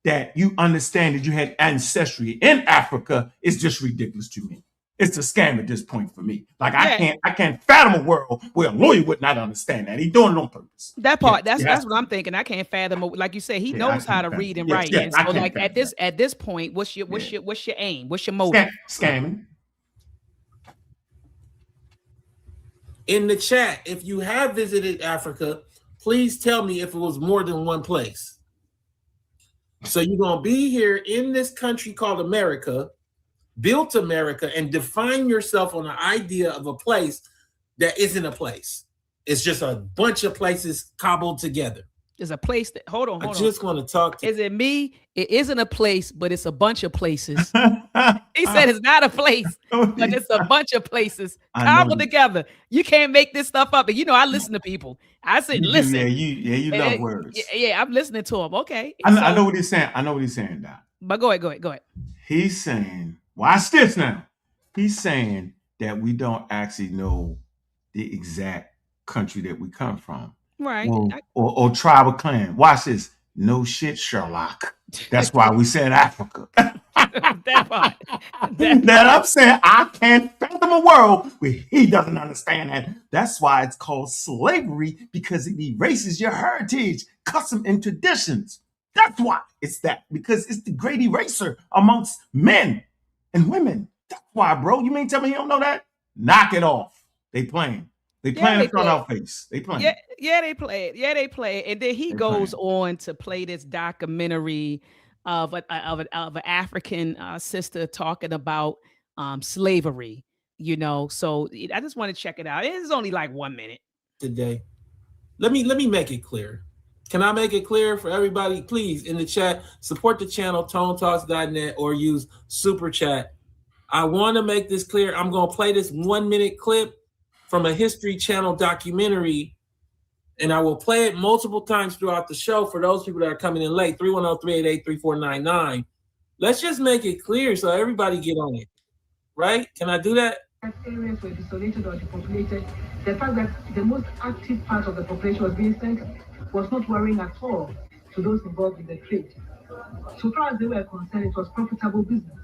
that you understand that you had ancestry in Africa is just ridiculous to me. It's a scam at this point for me. Like, I can't fathom a world where a lawyer would not understand that. He's doing it on purpose. That part, that's what I'm thinking. I can't fathom. Like you said, he knows how to read and write. And so, like, at this point, what's your aim? What's your motive? Scamming. In the chat, if you have visited Africa, please tell me if it was more than one place. So you're going to be here in this country called America, built America, and define yourself on the idea of a place that isn't a place. It's just a bunch of places cobbled together. There's a place that, hold on. I just want to talk to. Is it me? It isn't a place, but it's a bunch of places. He said it's not a place, but it's a bunch of places cobbled together. You can't make this stuff up. And I listen to people. I said, listen. You love words. Yeah, I'm listening to him. Okay. I know what he's saying. Doc. But go ahead. He's saying, watch this now. He's saying that we don't actually know the exact country that we come from. Right. Or tribe or clan. Watch this. No shit, Sherlock. That's why we said Africa. That part. That I'm saying I can't fathom a world where he doesn't understand that. That's why it's called slavery, because it erases your heritage, custom, and traditions. That's why it's that, because it's the great eraser amongst men and women. That's why, bro. You mean tell me you don't know that? Knock it off. They playing. They playing in front of our face. They playing. Yeah, they play it. Yeah, they play it. And then he goes on to play this documentary of an African sister talking about slavery. So I just want to check it out. It's only like 1 minute today. Let me make it clear. Can I make it clear for everybody? Please, in the chat, support the channel, tonetalks.net, or use Super Chat. I want to make this clear. I'm going to play this 1 minute clip from a History Channel documentary, and I will play it multiple times throughout the show for those people that are coming in late. 310-388-3499. Let's just make it clear so everybody get on it. Right? Can I do that? Areas were desolated or depopulated. The fact that the most active part of the population was being sent was not worrying at all to those involved in the trade. So far as they were concerned, it was profitable business,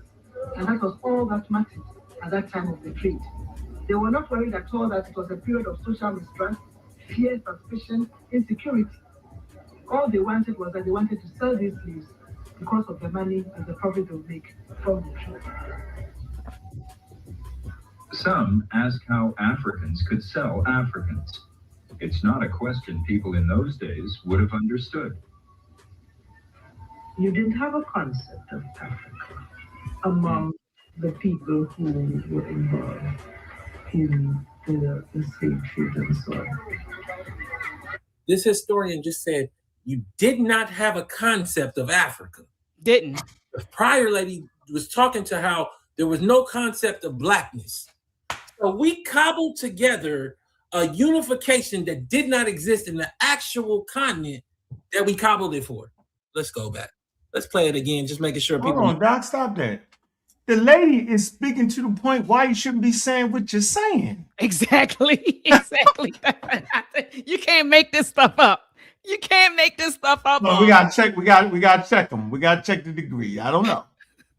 and that was all that mattered at that time of the trade. They were not worried at all that it was a period of social mistrust, fear, suspicion, insecurity. All they wanted was that they wanted to sell these slaves because of the money and the profit they would make from the trade. Some ask how Africans could sell Africans. It's not a question people in those days would have understood. You didn't have a concept of Africa among the people who were involved in the slave trade and so on. This historian just said, you did not have a concept of Africa. Didn't. The prior lady was talking to how there was no concept of blackness. So we cobbled together a unification that did not exist in the actual continent that we cobbled it for. Let's go back. Let's play it again, just making sure people. Hold on, Doc, stop that. The lady is speaking to the point why you shouldn't be saying what you're saying. Exactly. Exactly. You can't make this stuff up. You can't make this stuff up. No, we gotta check. We gotta check them. We gotta check the degree. I don't know.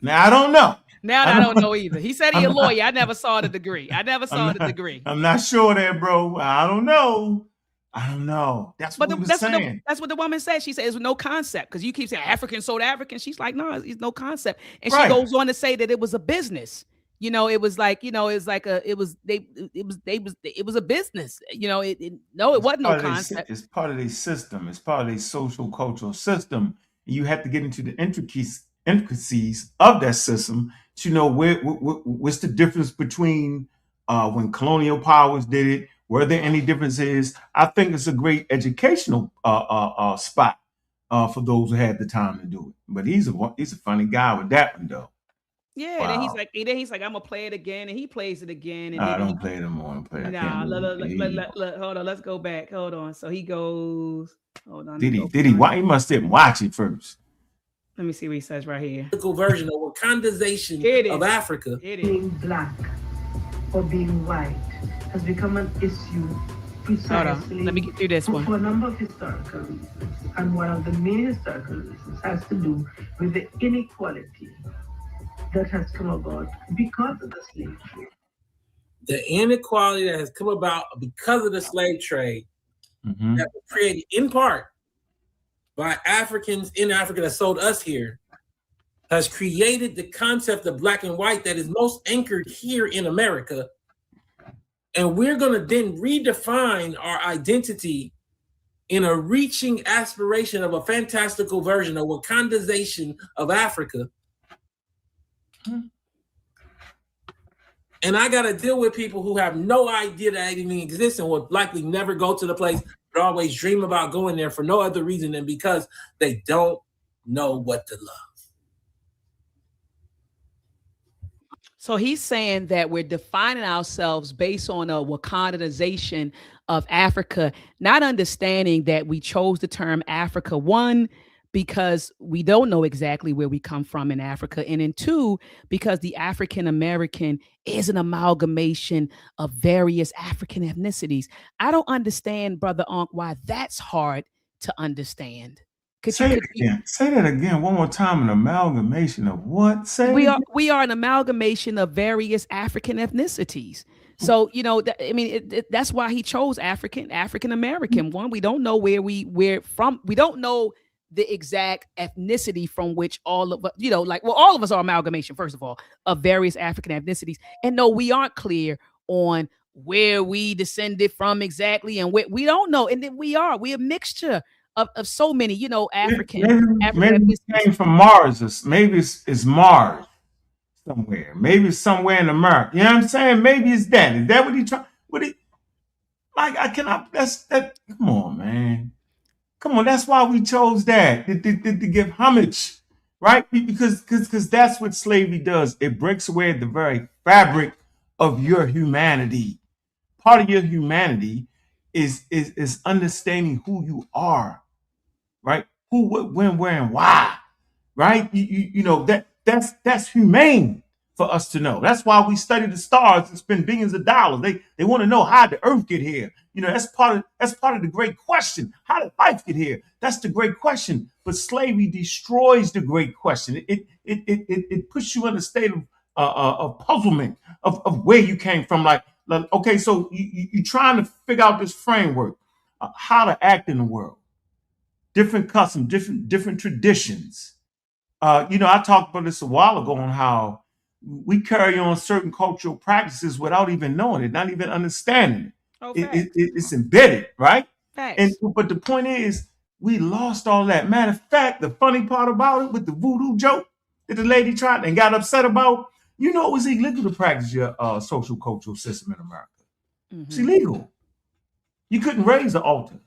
Now I don't know. Now I don't know either. He said he's a lawyer. I never saw the degree. I never saw the degree. I'm not sure there, bro. I don't know. I don't know. That's what he was saying. That's what the woman said. She said it's no concept because you keep saying African sold African. She's like, no, it's no concept. And Right. she goes on to say that it was a business. You know, it was like, you know, it was like it was a business. You know, it wasn't no concept. It's part of their system. It's part of their social cultural system. You have to get into the intricacies of that system to know what's the difference between when colonial powers did it. Were there any differences? I think it's a great educational spot for those who had the time to do it. But he's a funny guy with that one though. Yeah, Wow. then he's like, I'm gonna play it again, and he plays it again. And I don't play it anymore. Nah, look, hold on, let's go back. Hold on. So he goes. Hold on. Did he? Why he must have watch it first? Let me see what he says right here. Version of Wakandization of Africa. Being black or being white has become an issue precisely. Hold on. Let me get through this one. For a number of historical reasons. And one of the main historical reasons has to do with the inequality that has come about because of the slave trade. The inequality that has come about because of the slave trade that was created in part by Africans in Africa that sold us here has created the concept of black and white that is most anchored here in America. And we're going to then redefine our identity in a reaching aspiration of a fantastical version, a Wakandization of Africa. And I got to deal with people who have no idea that anything exists and will likely never go to the place, but always dream about going there for no other reason than because they don't know what to love. So he's saying that we're defining ourselves based on a Wakandization of Africa, not understanding that we chose the term Africa, one, because we don't know exactly where we come from in Africa, and then two, because the African American is an amalgamation of various African ethnicities. I don't understand, Brother Ankh, why that's hard to understand. Say that again one more time. An amalgamation of what? We are an amalgamation of various African ethnicities. So, you know, that's why he chose African American. One, we don't know where we're from. We don't know the exact ethnicity from which all of us, you know, like, well, all of us are amalgamation, first of all, of various African ethnicities. And no, we aren't clear on where we descended from exactly, and where we don't know. And then we're a mixture of so many, you know, African. Maybe it came from Mars, or maybe it's Mars somewhere. Maybe it's somewhere in America. You know what I'm saying? Maybe it's that. Is that what he trying? Come on, man. Come on, that's why we chose that to give homage, right? Because that's what slavery does. It breaks away the very fabric of your humanity. Part of your humanity is understanding who you are, right? Who, what, when, where, and why, right? You know that's humane for us to know. That's why we study the stars and spend billions of dollars. They want to know how did Earth get here. You know, that's part of the great question. How did life get here? That's the great question. But slavery destroys the great question. It puts you in a state of puzzlement of where you came from. Like okay, so you're trying to figure out this framework, how to act in the world, different customs, different traditions. You know, I talked about this a while ago on how we carry on certain cultural practices without even knowing it, not even understanding it. Oh, It's embedded, right? facts. But the point is, we lost all that. Matter of fact, the funny part about it with the voodoo joke that the lady tried and got upset about, it was illegal to practice your social cultural system in America. It's illegal. You couldn't raise an altar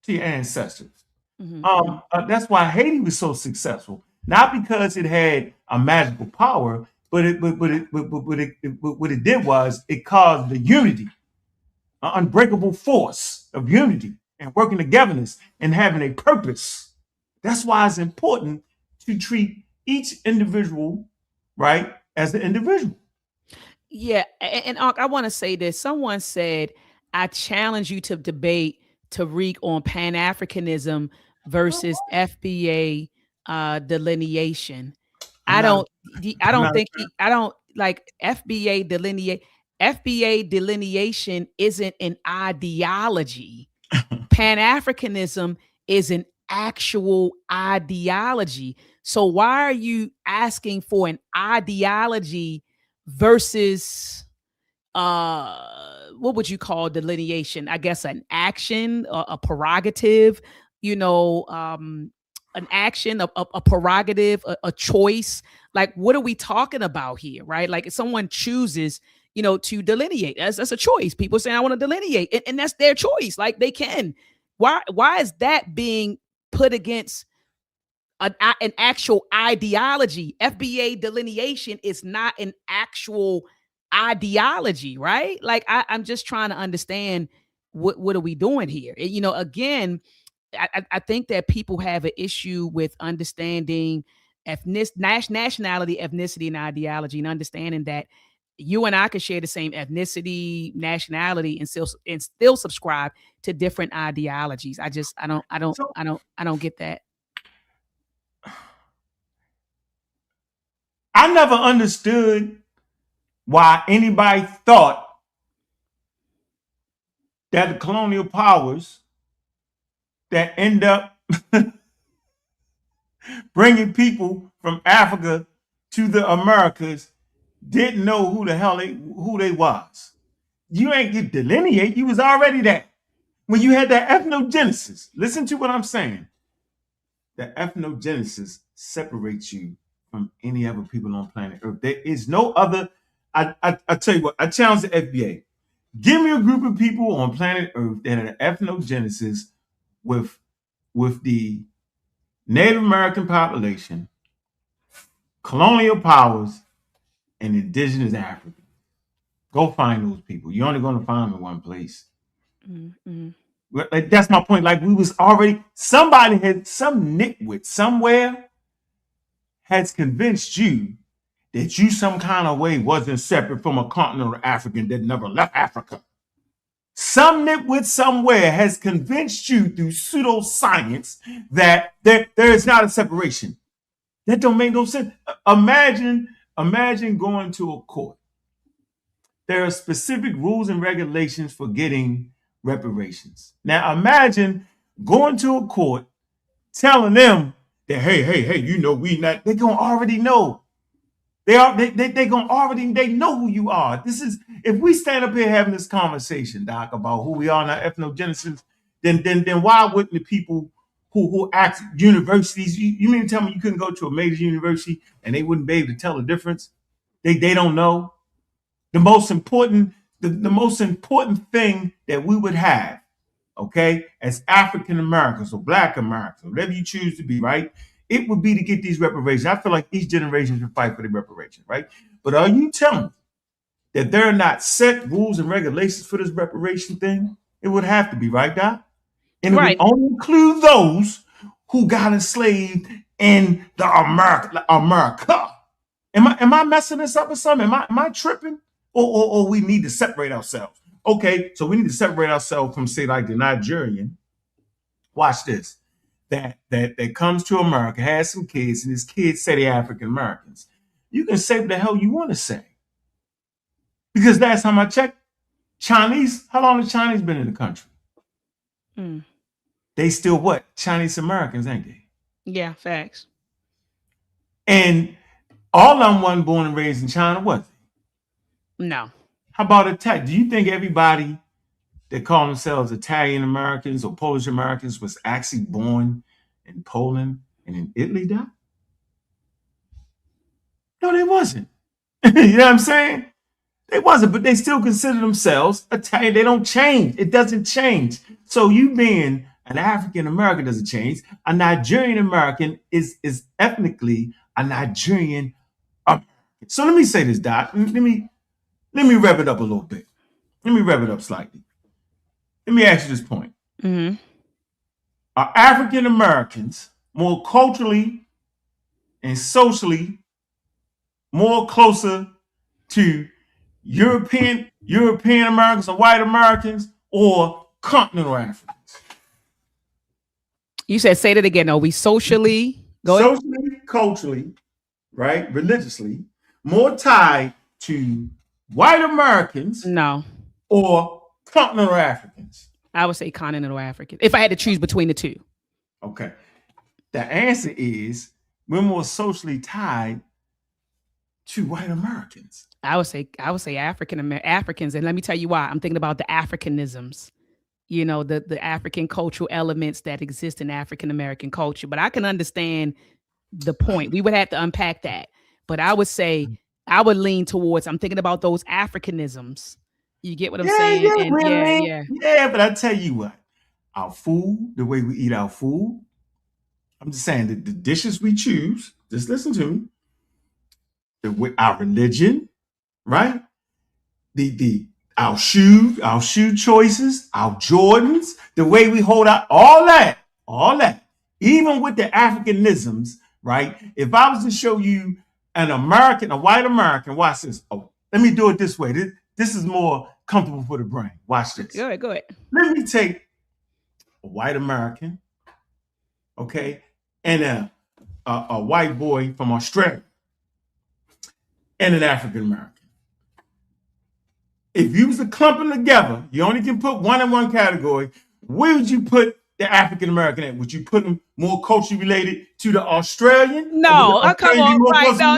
to your ancestors. That's why Haiti was so successful, not because it had a magical power, but what it did was it caused the unity, an unbreakable force of unity and working togetherness and having a purpose. That's why it's important to treat each individual, right, as an individual. Yeah, and Ankh, I want to say this. Someone said, I challenge you to debate Tariq on Pan-Africanism versus FBA delineation. I don't like FBA delineate. FBA delineation isn't an ideology. Pan-Africanism is an actual ideology. So why are you asking for an ideology versus what would you call delineation? I guess an action, a prerogative, an action, a prerogative, a choice. Like, what are we talking about here, right? Like, if someone chooses, to delineate, that's a choice. People saying, I want to delineate, and that's their choice. Like, they can. Why is that being put against an actual ideology? FBA delineation is not an actual ideology, right? Like, I'm just trying to understand what are we doing here? Again, I think that people have an issue with understanding nationality, ethnicity, and ideology, and understanding that you and I could share the same ethnicity, nationality, and still subscribe to different ideologies. I don't get that. I never understood why anybody thought that the colonial powers that end up bringing people from Africa to the Americas didn't know who the hell who they was. You ain't get delineate. You was already there. When you had that ethnogenesis, listen to what I'm saying. The ethnogenesis separates you from any other people on planet Earth. There is no other. I tell you what, I challenge the FBA. Give me a group of people on planet Earth that are ethnogenesis with the Native American population, colonial powers, and indigenous Africans. Go find those people. You're only going to find them in one place. Mm-hmm. Like, that's my point. Like, we was already, somebody had, some nitwit somewhere has convinced you that you some kind of way wasn't separate from a continental African that never left Africa. Some nitwit somewhere has convinced you through pseudoscience that there is not a separation. That don't make no sense. Imagine going to a court. There are specific rules and regulations for getting reparations. Now imagine going to a court telling them that, hey, we not, they're gonna already know. They gonna already, they know who you are. This is, if we stand up here having this conversation, Doc, about who we are in our ethnogenesis, then why wouldn't the people who act universities, you mean to tell me you couldn't go to a major university and they wouldn't be able to tell the difference? They don't know. The most important thing that we would have, okay, as African Americans or Black Americans, whatever you choose to be, right, it would be to get these reparations. I feel like each generation should fight for the reparations, right? But are you telling me that there are not set rules and regulations for this reparation thing? It would have to be, right, Doc? And it would only include those who got enslaved in the America. Am I messing this up or something? Am I tripping? Or we need to separate ourselves. Okay, so we need to separate ourselves from, say, like the Nigerian. Watch this. That comes to America, has some kids, and his kids say they're African Americans. You can say what the hell you want to say. Because last time I checked, Chinese, how long has Chinese been in the country? They still what? Chinese Americans, ain't they? Yeah, facts. And All of them wasn't born and raised in China, was they? No. How about Italian? Do you think everybody that call themselves Italian Americans or Polish Americans was actually born in Poland and in Italy, Doc? No, they wasn't. You know what I'm saying? They wasn't, but they still consider themselves Italian. They don't change. It doesn't change. So you being an African American doesn't change. A Nigerian American is ethnically a Nigerian American. So let me say this, Doc. Let me rev it up a little bit. Let me rev it up slightly. Let me ask you this point. Mm-hmm. Are African Americans more culturally and socially more closer to European Americans or white Americans or continental Africans? You said, say that again. Are we socially? Socially, culturally, right? Religiously, more tied to white Americans? No. Or continental Africans? I would say continental African. If I had to choose between the two. Okay. The answer is we're more socially tied to white Americans. I would say Africans, and let me tell you why. I'm thinking about the Africanisms, you know, the African cultural elements that exist in African American culture. But I can understand the point. We would have to unpack that. But I would say I would lean towards. I'm thinking about those Africanisms. You get what I'm saying? Yeah. But I tell you what, our food, the way we eat our food. I'm just saying that the dishes we choose. Just listen to me. Our religion, right? Our shoe choices, our Jordans, the way we hold out, all that, even with the Africanisms, right? If I was to show you an American, a white American, watch this. Oh, let me do it this way. This is more comfortable for the brain. Watch this. Go ahead. Let me take a white American, okay, and a white boy from Australia. And an African American. If you was to clump them together, you only can put one in one category. Where would you put the African American at? Would you put them more culturally related to the Australian? No, come on, right? No,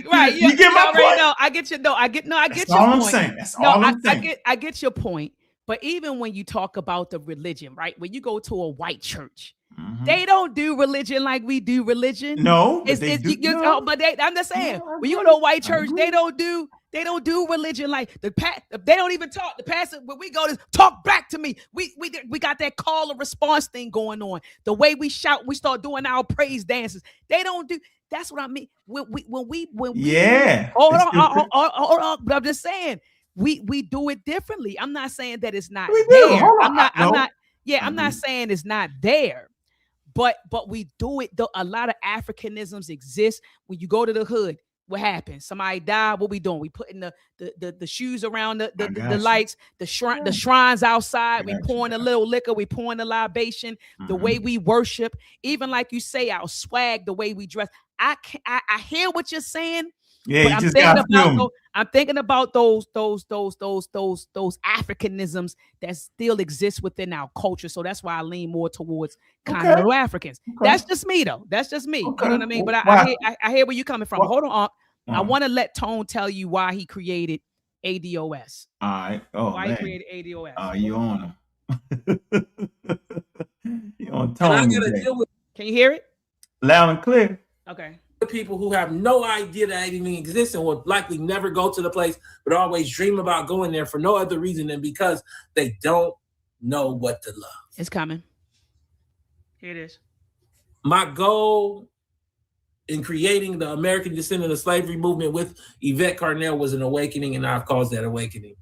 right. You get my point. No, I get you. No, I get your point. That's all I'm saying. That's all I'm saying. I get your point. But even when you talk about the religion, right? When you go to a white church, they don't do religion like we do religion. No, but I'm just saying, when you go to a white church, they don't do religion like they don't even talk. The pastor, when we go to talk back to me, we got that call and response thing going on. The way we shout, we start doing our praise dances. They don't do. That's what I mean. When we yeah. Hold on. But I'm just saying we do it differently. I'm not saying that it's not there. I'm not saying it's not there. But we do it. A lot of Africanisms exist. When you go to the hood, what happens? Somebody died. What we doing? We putting the shoes around the lights, the shrines outside. We pouring a little liquor. We pouring a libation. The way we worship, even like you say, our swag, the way we dress. I hear what you're saying. Yeah, but I'm thinking about those Africanisms that still exist within our culture. So that's why I lean more towards continental Africans. Okay. That's just me, though. That's just me. Okay. You know what I mean? But I hear where you're coming from. Hold on. I want to let Tone tell you why he created ADOS. All right. Oh, why he created ADOS. Oh, you on him. You on Tone. Can you hear it? Loud and clear. Okay. People who have no idea that anything exists and will likely never go to the place, but always dream about going there for no other reason than because they don't know what to love. It's coming. Here it is. My goal in creating the American Descendant of Slavery movement with Yvette Carnell was an awakening, and I've caused that awakening.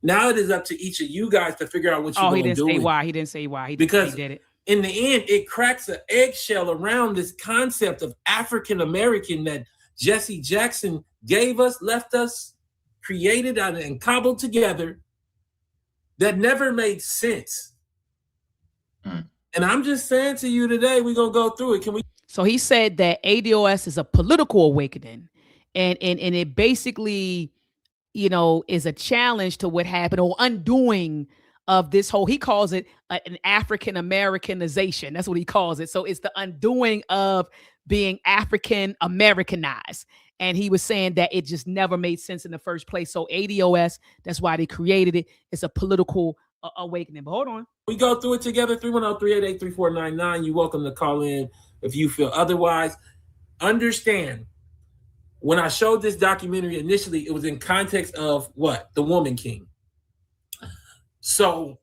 Now it is up to each of you guys to figure out what you're going to do. He didn't say why. He did it. In the end, it cracks an eggshell around this concept of African American that Jesse Jackson gave us, left us, created and cobbled together that never made sense. And I'm just saying to you today, we're going to go through it. So he said that ADOS is a political awakening, and it basically, you know, is a challenge to what happened or undoing of this whole, he calls it an African Americanization. That's what he calls it. So it's the undoing of being African Americanized. And he was saying that it just never made sense in the first place. So ADOS, that's why they created it. It's a political awakening. But hold on. We go through it together. 310-388-3499. You're welcome to call in if you feel otherwise. Understand, when I showed this documentary initially, it was in context of what? The Woman King. So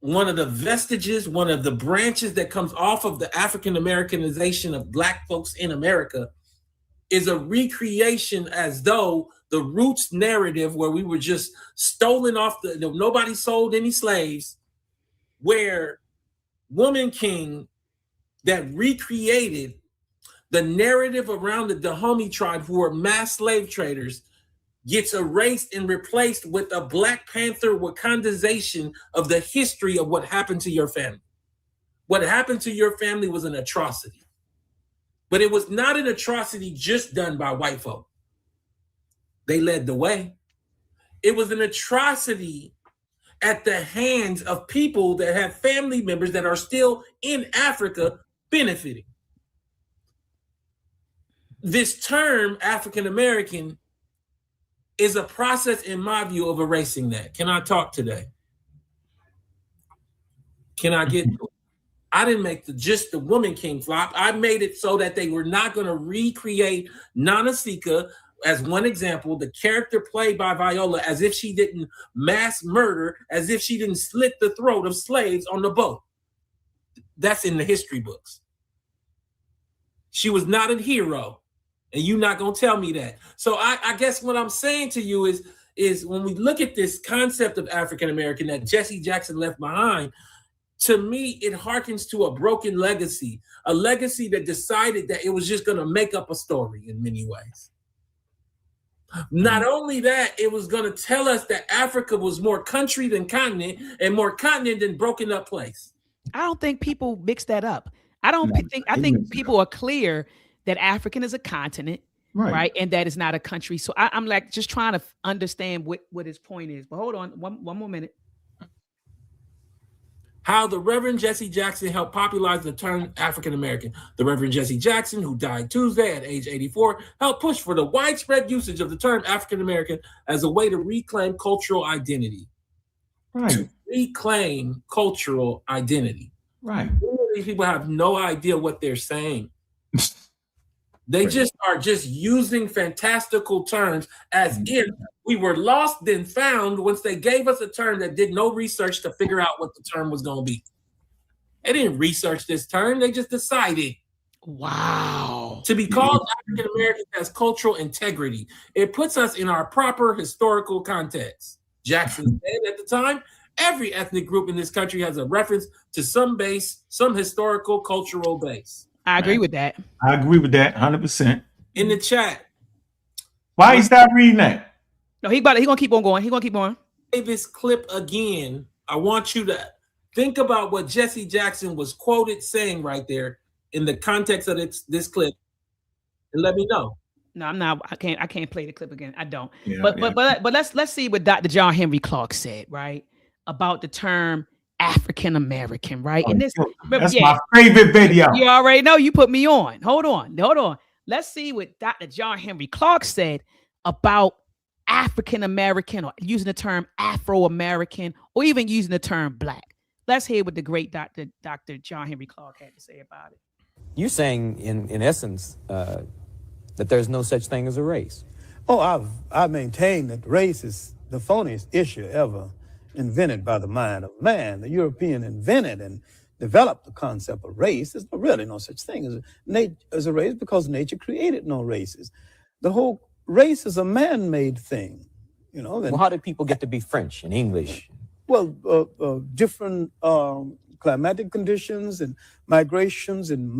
one of the vestiges, one of the branches that comes off of the African Americanization of Black folks in America is a recreation as though the roots narrative where we were just stolen off nobody sold any slaves, where Woman King that recreated the narrative around the Dahomey tribe, who were mass slave traders, gets erased and replaced with a Black Panther Wakandization of the history of what happened to your family. What happened to your family was an atrocity. But it was not an atrocity just done by white folk. They led the way. It was an atrocity at the hands of people that have family members that are still in Africa benefiting. This term, African American, is a process, in my view, of erasing that. Can I talk today? Can I get to it? I didn't make just the Woman King flop. I made it so that they were not going to recreate Nana Sika, as one example, the character played by Viola, as if she didn't mass murder, as if she didn't slit the throat of slaves on the boat. That's in the history books. She was not a hero, and you're not going to tell me that. So I guess what I'm saying to you is when we look at this concept of African American that Jesse Jackson left behind, to me, it harkens to a broken legacy, a legacy that decided that it was just going to make up a story in many ways. Not only that, it was going to tell us that Africa was more country than continent and more continent than broken up place. I don't think people mix that up. I think people are clear that African is a continent, right? And that is not a country. So I'm like just trying to understand what his point is. But hold on, one more minute. How the Reverend Jesse Jackson helped popularize the term African American. The Reverend Jesse Jackson, who died Tuesday at age 84, helped push for the widespread usage of the term African American as a way to reclaim cultural identity. Right. To reclaim cultural identity. Right. These people have no idea what they're saying. They just are using fantastical terms as if we were lost then found once they gave us a term that did no research to figure out what the term was going to be. They didn't research this term. They just decided. Wow. To be called African American has cultural integrity. It puts us in our proper historical context. Jackson said at the time, every ethnic group in this country has a reference to some base, some historical cultural base. I agree with that. I agree with that 100%. In the chat. Why you stop reading that? No, he gonna keep on going. He gonna keep on. Play this clip again. I want you to think about what Jesse Jackson was quoted saying right there in the context of this clip, and let me know. No, I'm not. I can't play the clip again. I don't. Yeah, but let's see what Dr. John Henry Clark said, right, about the term African American, right? Oh, and this that's my favorite video. You already know. You put me on. Hold on. Let's see what Dr. John Henry Clark said about African American, or using the term Afro American, or even using the term Black. Let's hear what the great Dr. John Henry Clark had to say about it. You're saying, in essence, that there's no such thing as a race. Oh, I maintain that race is the phoniest issue ever invented by the mind of man. The European invented and developed the concept of race. There's really no such thing as a race because nature created no races. The whole race is a man-made thing, you know. Well, how did people get to be French and English? Well, different climatic conditions and migrations and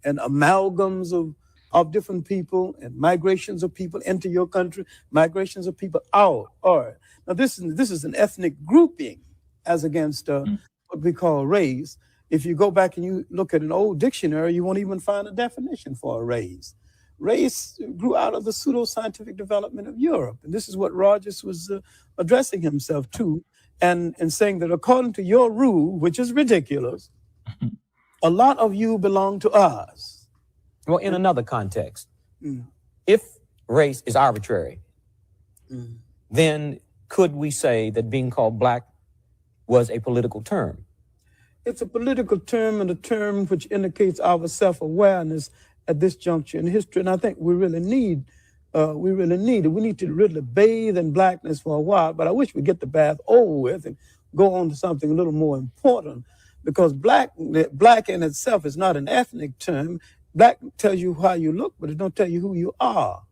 amalgams of different people, and migrations of people into your country, migrations of people out. All right. Now, this is an ethnic grouping as against what we call race. If you go back and you look at an old dictionary, you won't even find a definition for a race. Race grew out of the pseudo-scientific development of Europe. And this is what Rogers was addressing himself to, and saying that according to your rule, which is ridiculous, a lot of you belong to us. Well, in another context, if race is arbitrary, then could we say that being called black was a political term? It's a political term and a term which indicates our self-awareness at this juncture in history. And I think we really need it. We need to really bathe in blackness for a while, but I wish we'd get the bath over with and go on to something a little more important, because black in itself is not an ethnic term. Black tells you how you look, but it don't tell you who you are.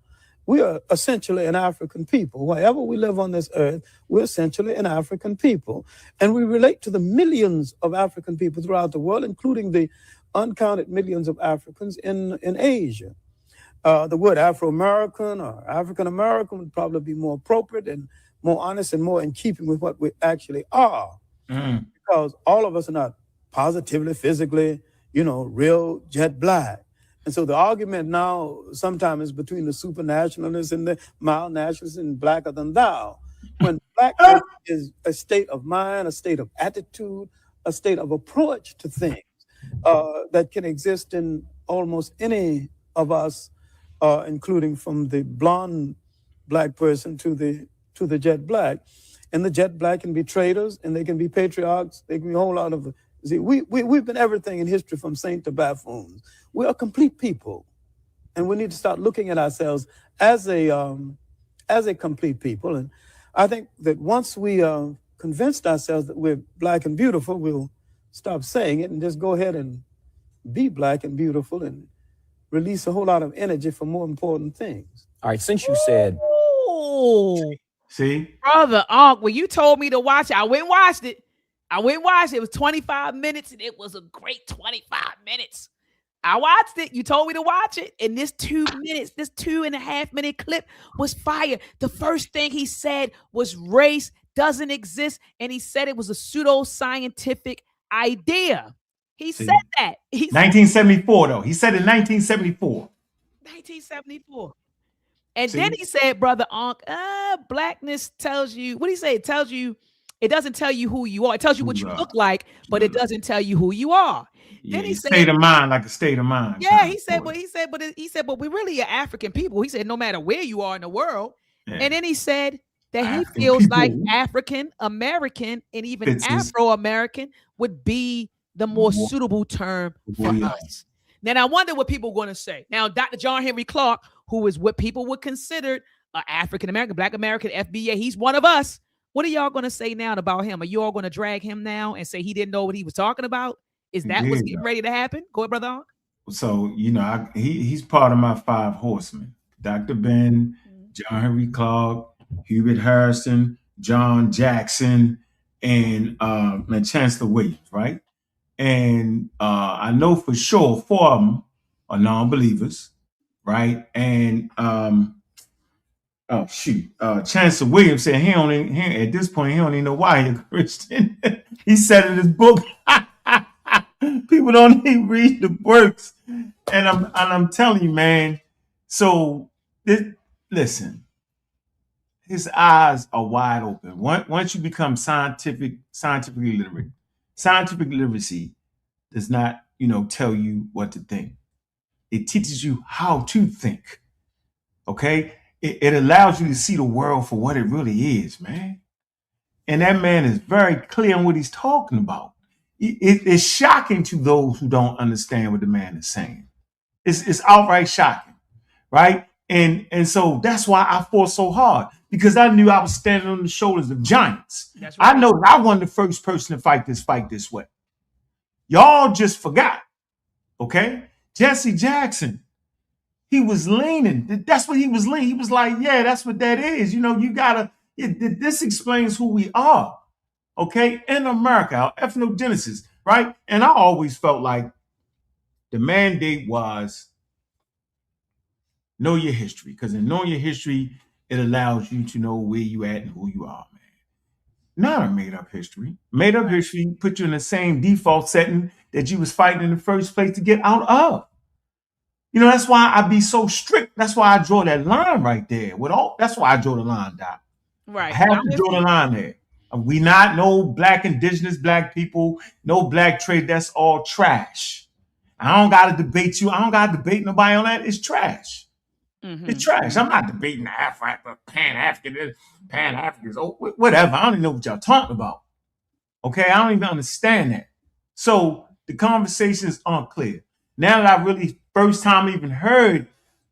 We are essentially an African people. Wherever we live on this earth, we're essentially an African people. And we relate to the millions of African people throughout the world, including the uncounted millions of Africans in Asia. The word Afro-American or African-American would probably be more appropriate and more honest and more in keeping with what we actually are. Because all of us are not positively, physically, real jet black. And so the argument now sometimes is between the supernationalists and the mild nationalists and blacker than thou. When blackness is a state of mind, a state of attitude, a state of approach to things that can exist in almost any of us, including from the blonde black person to the jet black. And the jet black can be traitors, and they can be patriarchs. They can be a whole lot of. See, we've been everything in history from saint to buffoons. We're a complete people, and we need to start looking at ourselves as a complete people. And I think that once we convinced ourselves that we're black and beautiful, we'll stop saying it and just go ahead and be black and beautiful and release a whole lot of energy for more important things. All right, since you said, see, brother Ankh, when you told me to watch it, I went and watched it. It was 25 minutes, and it was a great 25 minutes. I watched it. You told me to watch it. And this 2.5 minute clip was fire. The first thing he said was race doesn't exist. And he said it was a pseudo-scientific idea. He said that. 1974, though. He said in 1974. 1974. And then he said, brother Ankh, blackness tells you, what did he say? It doesn't tell you who you are. It tells you what you look like, but it doesn't tell you who you are. Yeah, then he said, state of mind, like a state of mind. Yeah, he said, but we really are African people. He said, no matter where you are in the world. Yeah. And then he said that African he feels people, like African American and even Afro American would be the more suitable term for us. Then I wonder what people are going to say. Now, Dr. John Henry Clarke, who is what people would consider African American, Black American, FBA, he's one of us. What are y'all going to say now about him? Are you all going to drag him now and say he didn't know what he was talking about? Is that what's getting ready to happen? Go ahead, brother Ankh. So, he's part of my 5 horsemen. Dr. Ben, John Henry Clarke, Hubert Harrison, John Jackson, and Chancellor Williams, right? And I know for sure 4 of them are non-believers, right? And Chancellor Williams said at this point he don't even know why he's a Christian. He said in his book, people don't even read the works, and I'm telling you, man. So listen, his eyes are wide open. Once you become scientifically literate, scientific literacy does not tell you what to think. It teaches you how to think. Okay. It allows you to see the world for what it really is, man. And that man is very clear on what he's talking about. It's shocking to those who don't understand what the man is saying. It's outright shocking, right? And so that's why I fought so hard, because I knew I was standing on the shoulders of giants. Right. I know that I wasn't the first person to fight this way. Y'all just forgot, okay? Jesse Jackson. He was leaning. That's what he was leaning. He was like, yeah, that's what that is. You gotta, this explains who we are, okay? In America, our ethnogenesis, right? And I always felt like the mandate was know your history, because in knowing your history, it allows you to know where you at and who you are, man. Not a made-up history. Made-up history put you in the same default setting that you was fighting in the first place to get out of. That's why I be so strict. That's why I draw that line right there. That's why I draw the line, Doc. Right. I have to draw the line there. We not no black indigenous black people, no black trade. That's all trash. I don't got to debate you. I don't got to debate nobody on that. It's trash. It's trash. I'm not debating the Pan-Africans, whatever. I don't even know what y'all talking about. Okay, I don't even understand that. So the conversations aren't clear. Now that I really first time even heard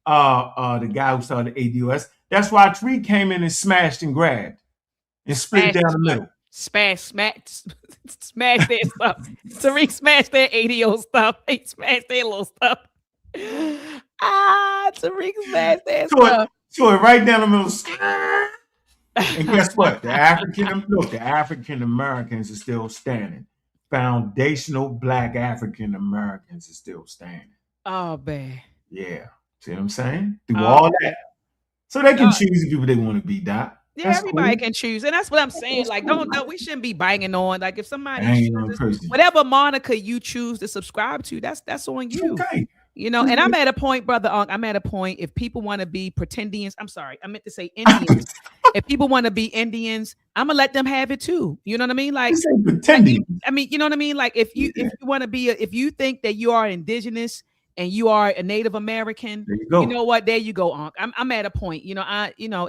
the guy who started ADOS, that's why Tariq came in and smashed and grabbed and split it down the middle. Smash their stuff. Tariq smashed their ADO stuff. They smashed their little stuff. Tariq smashed their stuff. So it right down the middle. And guess what? The African Americans are still standing. Foundational Black African Americans are still standing. Oh, man. Yeah. See what I'm saying? Through all that. So they can choose the people they want to be, Doc. Yeah, that's everybody cool. Can choose. And that's what I'm saying. That's like, cool. We shouldn't be banging on. Like, if somebody chooses, whatever moniker you choose to subscribe to, that's on you. Okay. You know, and I'm at a point, brother. I'm at a point. If people want to be pretendians, I'm sorry, I meant to say Indians. If people want to be Indians, I'm gonna let them have it too. You know what I mean? Like, pretending. I mean, you know what I mean? Like, if you want to be, if you think that you are indigenous and you are a Native American, you know what? There you go, Ankh. I'm at a point. You know,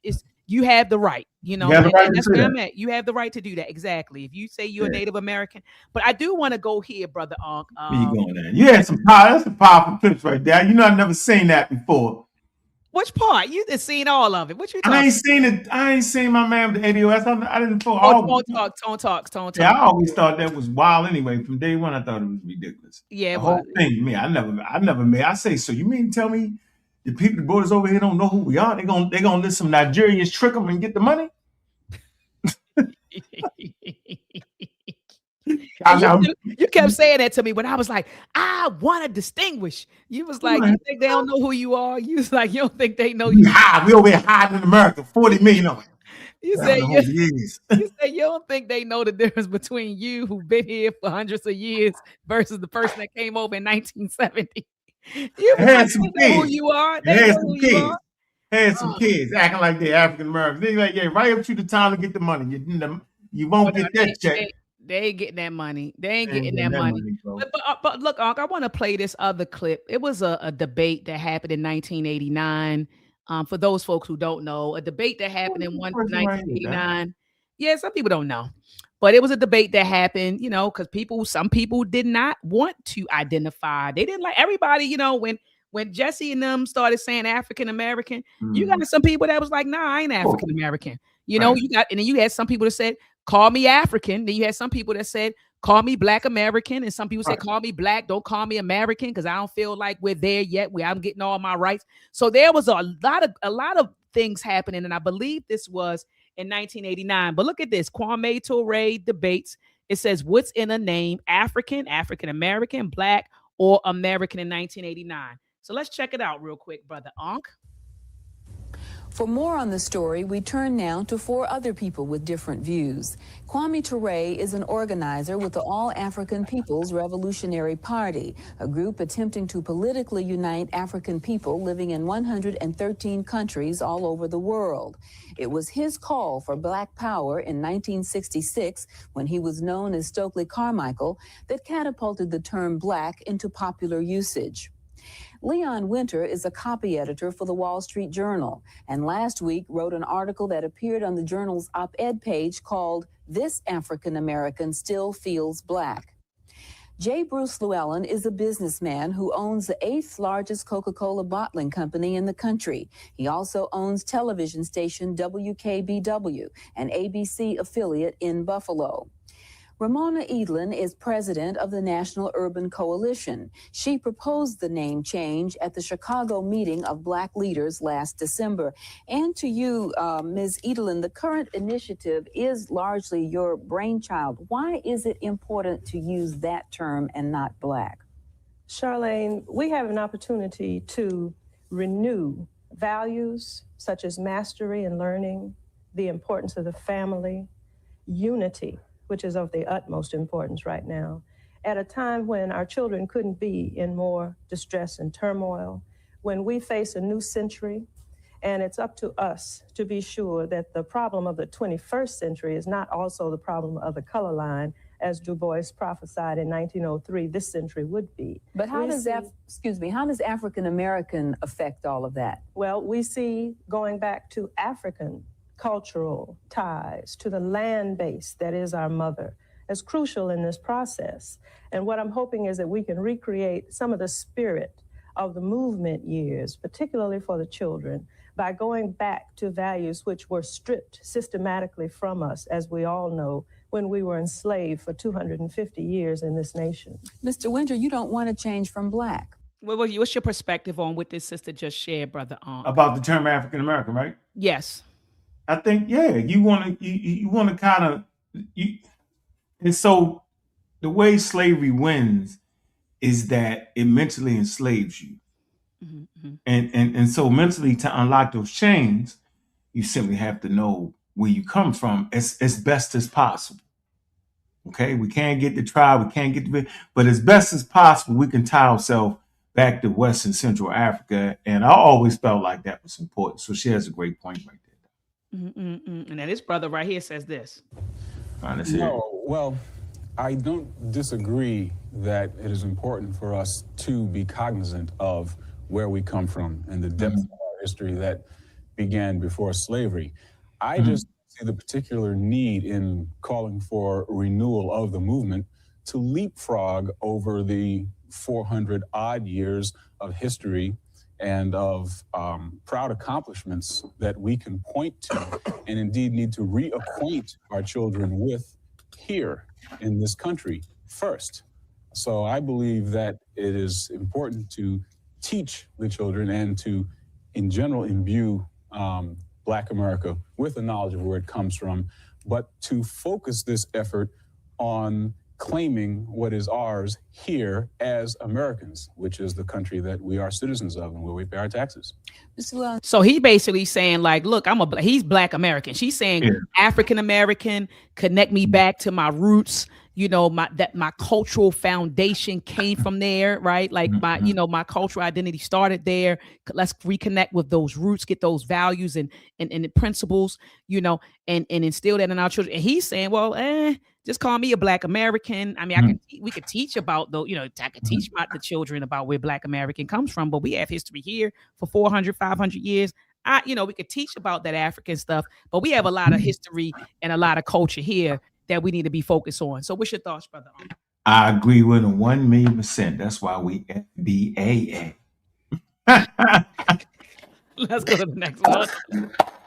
it's you have the right. You know, and that's where I'm at. You have the right to do that. Exactly. If you say you're a Native American, but I do want to go here, brother Ankh. Where you going there? You had some power. That's some powerful clips right there. You know, I've never seen that before. Which part? You just seen all of it. What you talking? I ain't seen it. I ain't seen my man with the ADOS. I didn't thought. Tone talk. Yeah, I always thought that was wild. Anyway, from day one, I thought it was ridiculous. Yeah, the whole thing. Me, I never made. I say so. You mean tell me the people, the borders over here don't know who we are? They gonna let some Nigerians trick them and get the money? You kept saying that to me when I was like, I want to distinguish. You was like, you think they don't know who you are? You was like, you don't think they know you? We over here hiding in America, 40 million. You say you don't think they know the difference between you who've been here for hundreds of years versus the person that came over in 1970. You had some kids. Who you are? They know who you are. Had some kids acting like they're African Americans. They like, right up to the time to get the money. You won't get that check. They ain't getting that money. They ain't getting that money. But look, Ankh, I want to play this other clip. It was a debate that happened in 1989. For those folks who don't know, a debate that happened in 1989. Yeah, some people don't know. But it was a debate that happened, you know, because some people did not want to identify. They didn't like everybody, you know, when Jesse and them started saying African American, you got some people that was like, nah, I ain't African American. You know, and then you had some people that said, call me African. Then you had some people that said, call me Black American. And some people said, call me Black. Don't call me American because I don't feel like we're there yet where I'm getting all my rights. So there was a lot of things happening. And I believe this was in 1989. But look at this. Kwame Ture debates. It says, what's in a name? African, African American, Black, or American in 1989. So let's check it out real quick, brother Ankh. For more on the story, we turn now to 4 other people with different views. Kwame Ture is an organizer with the All African People's Revolutionary Party, a group attempting to politically unite African people living in 113 countries all over the world. It was his call for Black power in 1966, when he was known as Stokely Carmichael, that catapulted the term Black into popular usage. Leon Winter is a copy editor for the Wall Street Journal, and last week wrote an article that appeared on the journal's op-ed page called "This African American Still Feels Black." J. Bruce Llewellyn is a businessman who owns the 8th largest Coca-Cola bottling company in the country. He also owns television station WKBW, an ABC affiliate in Buffalo. Ramona Edlin is president of the National Urban Coalition. She proposed the name change at the Chicago meeting of Black leaders last December. And to you, Ms. Edlin, the current initiative is largely your brainchild. Why is it important to use that term and not Black? Charlene, we have an opportunity to renew values such as mastery and learning, the importance of the family, unity, which is of the utmost importance right now, at a time when our children couldn't be in more distress and turmoil, when we face a new century, and it's up to us to be sure that the problem of the 21st century is not also the problem of the color line as Du Bois prophesied in 1903 this century would be. But how We does see- how does African American affect all of that? Well, we see going back to African cultural ties, to the land base that is our mother, as crucial in this process. And what I'm hoping is that we can recreate some of the spirit of the movement years, particularly for the children, by going back to values which were stripped systematically from us, as we all know, when we were enslaved for 250 years in this nation. Mr. Winter, you don't want to change from black. What's your perspective on what this sister just shared, Brother Ankh? About the term African American, right? Yes. I think, yeah, you want to kind of, and so the way slavery wins is that it mentally enslaves you. Mm-hmm. And so mentally, to unlock those chains, you simply have to know where you come from as best as possible. Okay, we can't get the tribe, we can't get the, but as best as possible, we can tie ourselves back to West and Central Africa. And I always felt like that was important. So she has a great point right there. And then this brother right here says this. No, well, I don't disagree that it is important for us to be cognizant of where we come from and the depth of our history that began before slavery. I just see the particular need in calling for renewal of the movement to leapfrog over the 400 odd years of history and of proud accomplishments that we can point to and indeed need to reacquaint our children with here in this country first. So I believe that it is important to teach the children and to, in general, imbue Black America with the knowledge of where it comes from, but to focus this effort on claiming what is ours here as Americans, which is the country that we are citizens of and where we pay our taxes. So he basically saying like, look, he's Black American. She's saying African American, connect me back to my roots. You know, my cultural foundation came from there, right? Like my cultural identity started there. Let's reconnect with those roots, get those values and the principles, you know, and instill that in our children. And he's saying, well, just call me a Black American. I mean, we could teach about I could teach the children about where Black American comes from, but we have history here for 400, 500 years. We could teach about that African stuff, but we have a lot of history and a lot of culture here that we need to be focused on. So what's your thoughts, brother? I agree with him 1,000,000%. That's why we FBA. Let's go to the next one.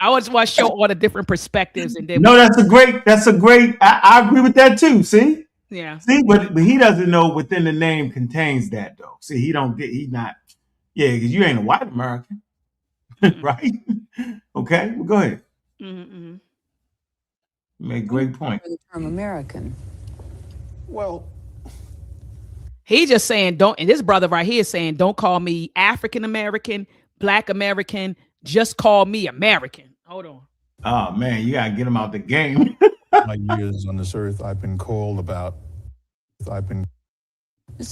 I just want to show all the different perspectives. And then that's a great, I agree with that too. See? Yeah. See, but he doesn't know within the name contains that though. See, because you ain't a white American. Right? Okay, well, go ahead. Make a great point. The term American. Well, he just saying and this brother right here is saying, don't call me African American, Black American, just call me American. Hold on. Oh man, you gotta get him out the game. My years on this earth, I've been called about. Mr.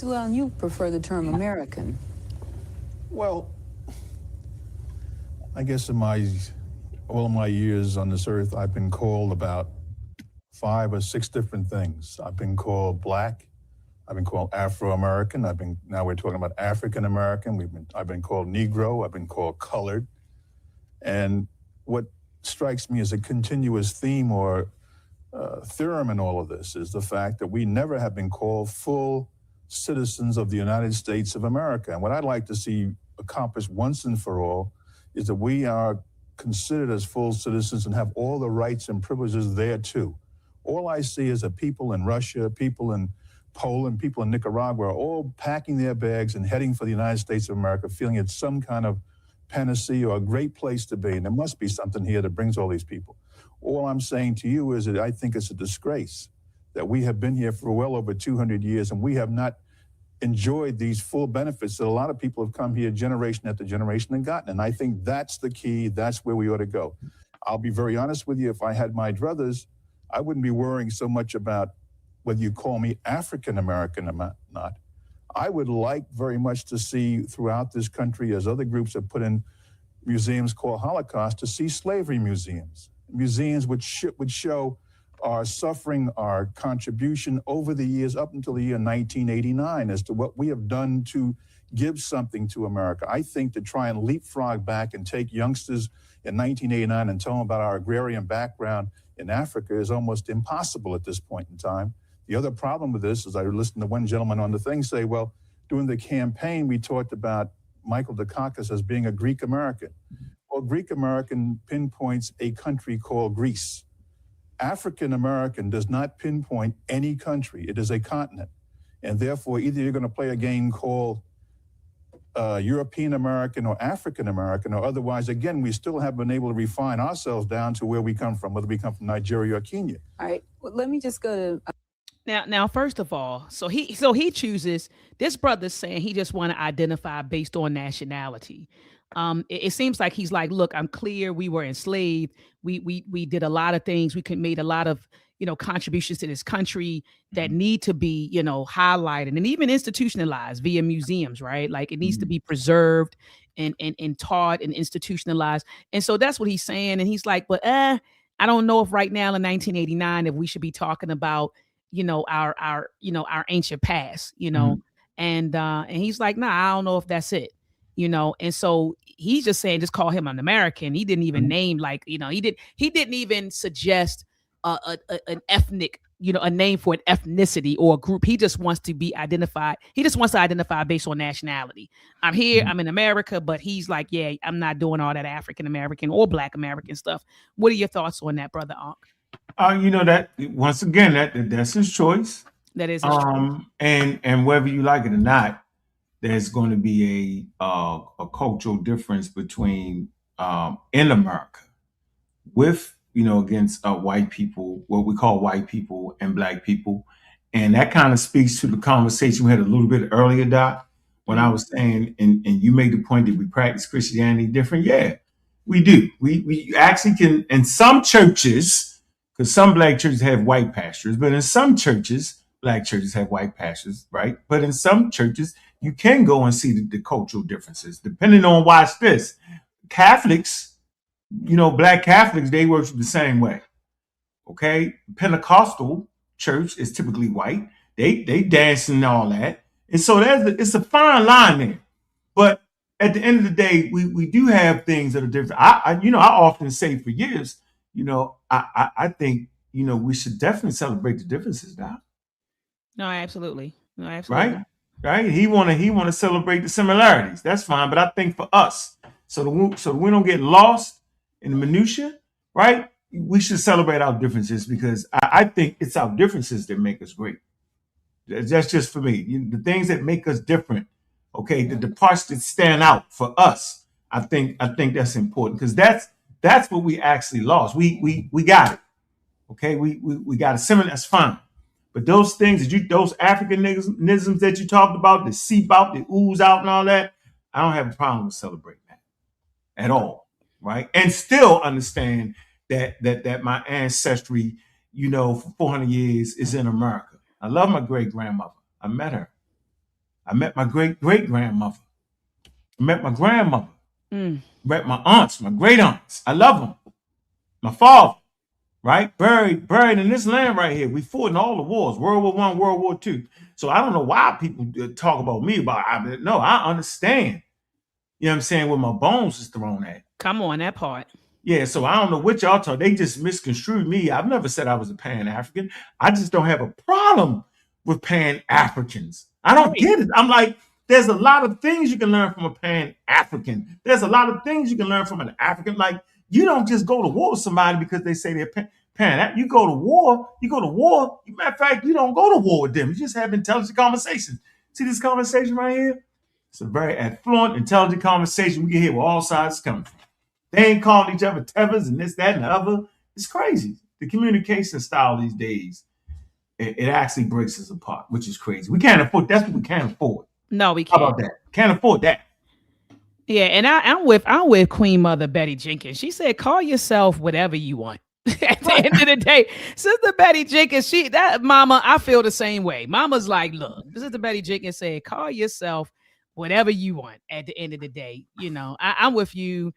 Llewellyn, you prefer the term American. Well, I guess in all of my years on this earth, I've been called about 5 or 6 different things. I've been called Black. I've been called Afro-American. Now we're talking about African American. I've been called Negro. I've been called colored. And what strikes me as a continuous theme or theorem in all of this is the fact that we never have been called full citizens of the United States of America. And what I'd like to see accomplished once and for all is that we are considered as full citizens and have all the rights and privileges there too. All I see is that people in Russia, people in Poland, people in Nicaragua are all packing their bags and heading for the United States of America, feeling it's some kind of panacea or a great place to be. And there must be something here that brings all these people. All I'm saying to you is that I think it's a disgrace that we have been here for well over 200 years and we have not enjoyed these full benefits that a lot of people have come here generation after generation and gotten. And I think that's the key. That's where we ought to go. I'll be very honest with you. If I had my druthers, I wouldn't be worrying so much about whether you call me African American or not. I would like very much to see throughout this country, as other groups have put in museums called Holocaust, to see slavery museums which would show are suffering our contribution over the years up until the year 1989 as to what we have done to give something to America. I think to try and leapfrog back and take youngsters in 1989 and tell them about our agrarian background in Africa is almost impossible at this point in time. The other problem with this is I listened to one gentleman on the thing say, well, during the campaign, we talked about Michael Dukakis as being a Greek American. Well, Greek American pinpoints a country called Greece. African American does not pinpoint any country. It is a continent. And therefore, either you're going to play a game called European American or African American, or otherwise, again, we still haven't been able to refine ourselves down to where we come from, whether we come from Nigeria or Kenya. All right. Well, let me just go to. Now, first of all, so he chooses, this brother's saying he just want to identify based on nationality. It seems like he's like, look, I'm clear. We were enslaved. We did a lot of things. We made a lot of, contributions to this country that need to be, highlighted and even institutionalized via museums, right? Like it needs to be preserved and taught and institutionalized. And so that's what he's saying. And he's like, but I don't know if right now in 1989, if we should be talking about, our ancient past, and he's like, nah, I don't know if that's it. And so he's just saying, just call him an American. He didn't even name he didn't even suggest an ethnic, a name for an ethnicity or a group. He just wants to be identified. He just wants to identify based on nationality. I'm here, I'm in America, but he's like, yeah, I'm not doing all that African American or Black American stuff. What are your thoughts on that, Brother Ankh? That once again, that's his choice. That is his choice. And whether you like it or not, there's going to be a cultural difference between in America with against white people, what we call white people and Black people, and that kind of speaks to the conversation we had a little bit earlier, Doc, when I was saying, and you made the point that we practice Christianity different. Yeah, we do. We actually can in some churches, because some Black churches have white pastors, but in some churches, Black churches have white pastors, right? But in some churches, you can go and see the cultural differences, depending on, watch this, Catholics, Black Catholics, they worship the same way. Okay. Pentecostal church is typically white. They dance and all that. And so it's a fine line there. But at the end of the day, we do have things that are different. I often say for years, I think, we should definitely celebrate the differences now. No, absolutely. Right. He want to celebrate the similarities. That's fine. But I think for us, so we don't get lost in the minutia, right? We should celebrate our differences, because I think it's our differences that make us great. That's just for me. The things that make us different, okay, the parts that stand out for us. I think that's important, because that's what we actually lost. We got it, okay. We got a similar. That's fine. But those things those Africanisms that you talked about, that seep out, that ooze out, and all that, I don't have a problem with celebrating that at all. Right. And still understand that my ancestry, for 400 years is in America. I love my great grandmother. I met her. I met my great great grandmother. I met my grandmother. Met my aunts, my great aunts. I love them. My father, right? Buried in this land right here. We fought in all the wars, World War I, World War II. So I don't know why people talk about me no, I understand. You know what I'm saying? Where my bones is thrown at. Come on, that part. Yeah, so I don't know what y'all talk. They just misconstrued me. I've never said I was a Pan-African. I just don't have a problem with Pan-Africans. I don't get it. I'm like, there's a lot of things you can learn from a Pan-African. There's a lot of things you can learn from an African. Like, you don't just go to war with somebody because they say they're Pan. You go to war. Matter of fact, you don't go to war with them. You just have intelligent conversations. See this conversation right here? It's a very affluent, intelligent conversation. We can hear where all sides coming from. They ain't calling each other tethers and this, that, and the other. It's crazy. The communication style these days, it actually breaks us apart, which is crazy. We can't afford. That's what we can't afford. No, we can't. How about that? Can't afford that. Yeah, and I'm with Queen Mother Betty Jenkins. She said, "Call yourself whatever you want." At the end of the day, Sister Betty Jenkins, Mama, I feel the same way. Mama's like, look, Sister Betty Jenkins said, "Call yourself whatever you want." At the end of the day, I'm with you.